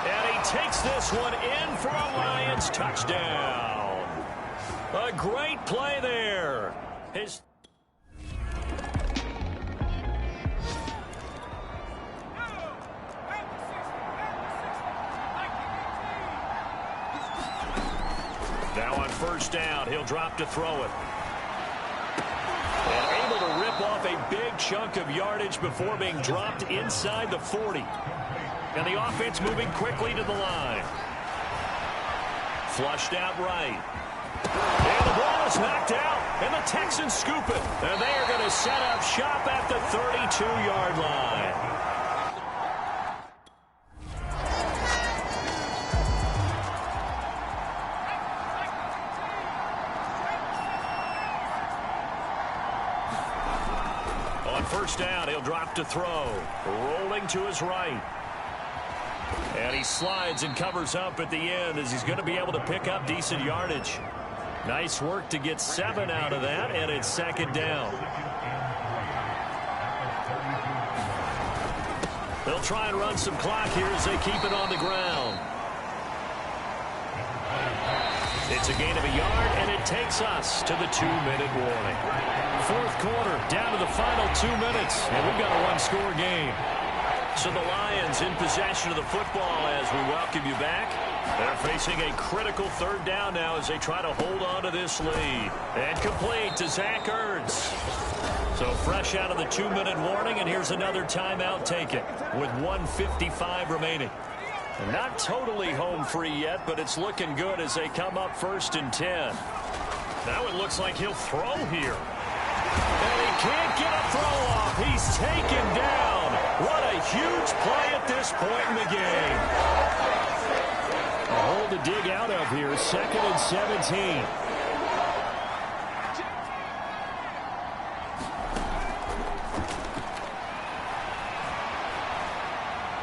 And he takes this one in for a Lions touchdown. A great play there. Now on first down, he'll drop to throw it. And able to rip off a big chunk of yardage before being dropped inside the 40. And the offense moving quickly to the line. Flushed out right. And the ball is knocked out. And the Texans scoop it. And they are going to set up shop at the 32-yard line. First down, he'll drop to throw. Rolling to his right. And he slides and covers up at the end as he's going to be able to pick up decent yardage. Nice work to get 7 out of that, and it's second down. They'll try and run some clock here as they keep it on the ground. It's a gain of a yard, and it takes us to the 2-minute warning. Fourth quarter, down to the final 2 minutes, and we've got a one-score game. So the Lions in possession of the football as we welcome you back. They're facing a critical third down now as they try to hold on to this lead. And complete to Zach Ertz. So fresh out of the 2-minute warning, and here's another timeout taken with 1:55 remaining. And not totally home free yet, but it's looking good as they come up 1st and 10. Now it looks like he'll throw here. And he can't get a throw off. He's taken down. What a huge play at this point in the game. A hole to dig out of here. 2nd and 17.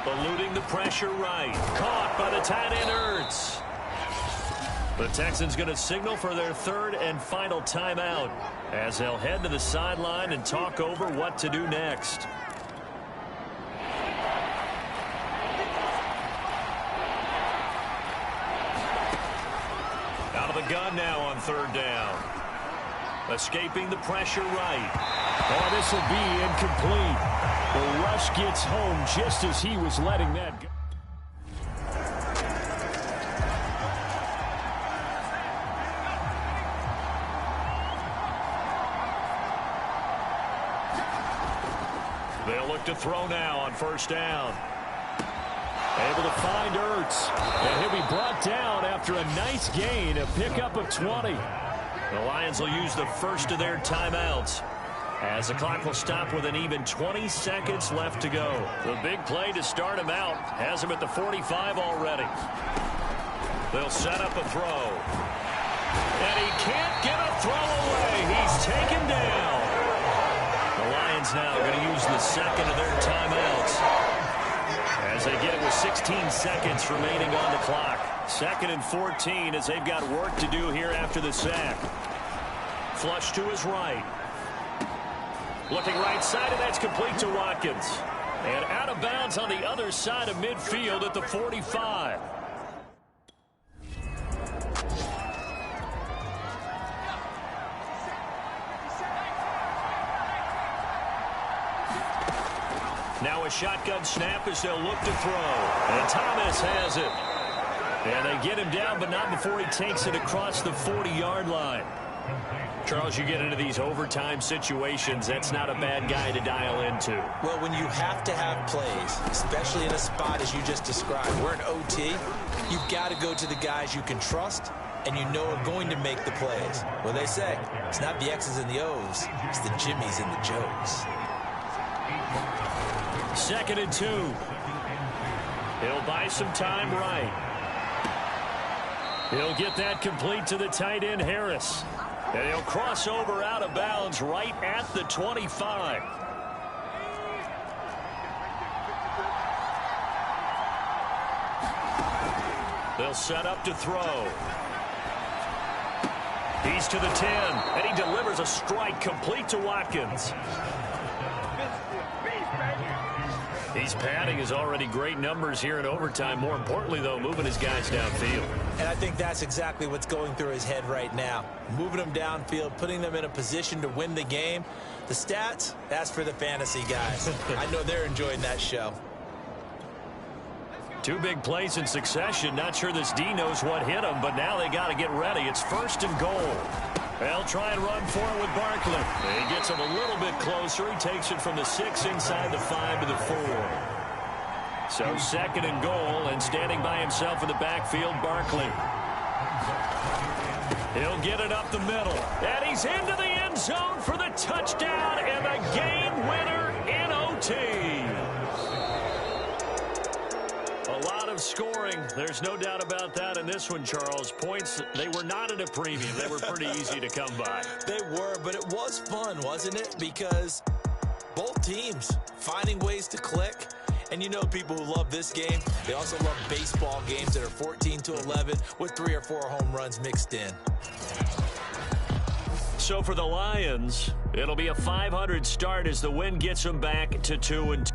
Eluding the pressure right. Caught by the tight end Ertz. The Texans going to signal for their 3rd and final timeout as they'll head to the sideline and talk over what to do next. Out of the gun now on 3rd down. Escaping the pressure right. Oh, this will be incomplete. The rush gets home just as he was letting that go. They'll look to throw now on 1st down. Able to find Ertz. And he'll be brought down after a nice gain, a pickup of 20. The Lions will use the first of their timeouts as the clock will stop with an even 20 seconds left to go. The big play to start him out has him at the 45 already. They'll set up a throw. And he can't get a throw away. He's taken down. The Lions now are going to use the 2nd of their timeouts as they get it with 16 seconds remaining on the clock. 2nd and 14 as they've got work to do here after the sack. Flush to his right. Looking right side, and that's complete to Watkins. And out of bounds on the other side of midfield at the 45. Now a shotgun snap as they'll look to throw. And Thomas has it. And they get him down, but not before he takes it across the 40-yard line. Charles, you get into these overtime situations, that's not a bad guy to dial into. Well, when you have to have plays, especially in a spot as you just described, we're in OT, you've got to go to the guys you can trust and you know are going to make the plays. Well, they say, it's not the X's and the O's, it's the Jimmies and the Joes. 2nd and 2. He'll buy some time right. He'll get that complete to the tight end Harris. And he'll cross over out of bounds right at the 25. They'll set up to throw. He's to the 10, and he delivers a strike complete to Watkins. He's padding his already great numbers here in overtime. More importantly, though, moving his guys downfield. And I think that's exactly what's going through his head right now. Moving them downfield, putting them in a position to win the game. The stats, that's for the fantasy guys. I know they're enjoying that show. 2 big plays in succession. Not sure this D knows what hit him, but now they got to get ready. It's 1st and goal. They'll try and run for it with Barkley. He gets him a little bit closer. He takes it from the 6 inside the 5 to the 4. So 2nd and goal, and standing by himself in the backfield, Barkley. He'll get it up the middle, and he's into the end zone for the touchdown and the game winner in OT. A lot of scoring. There's no doubt about that in this one, Charles. Points, they were not at a premium. They were pretty easy to come by. They were, but it was fun, wasn't it? Because both teams finding ways to click. And you know people who love this game, they also love baseball games that are 14-11 with 3 or 4 home runs mixed in. So for the Lions, it'll be a .500 start as the win gets them back to 2-2.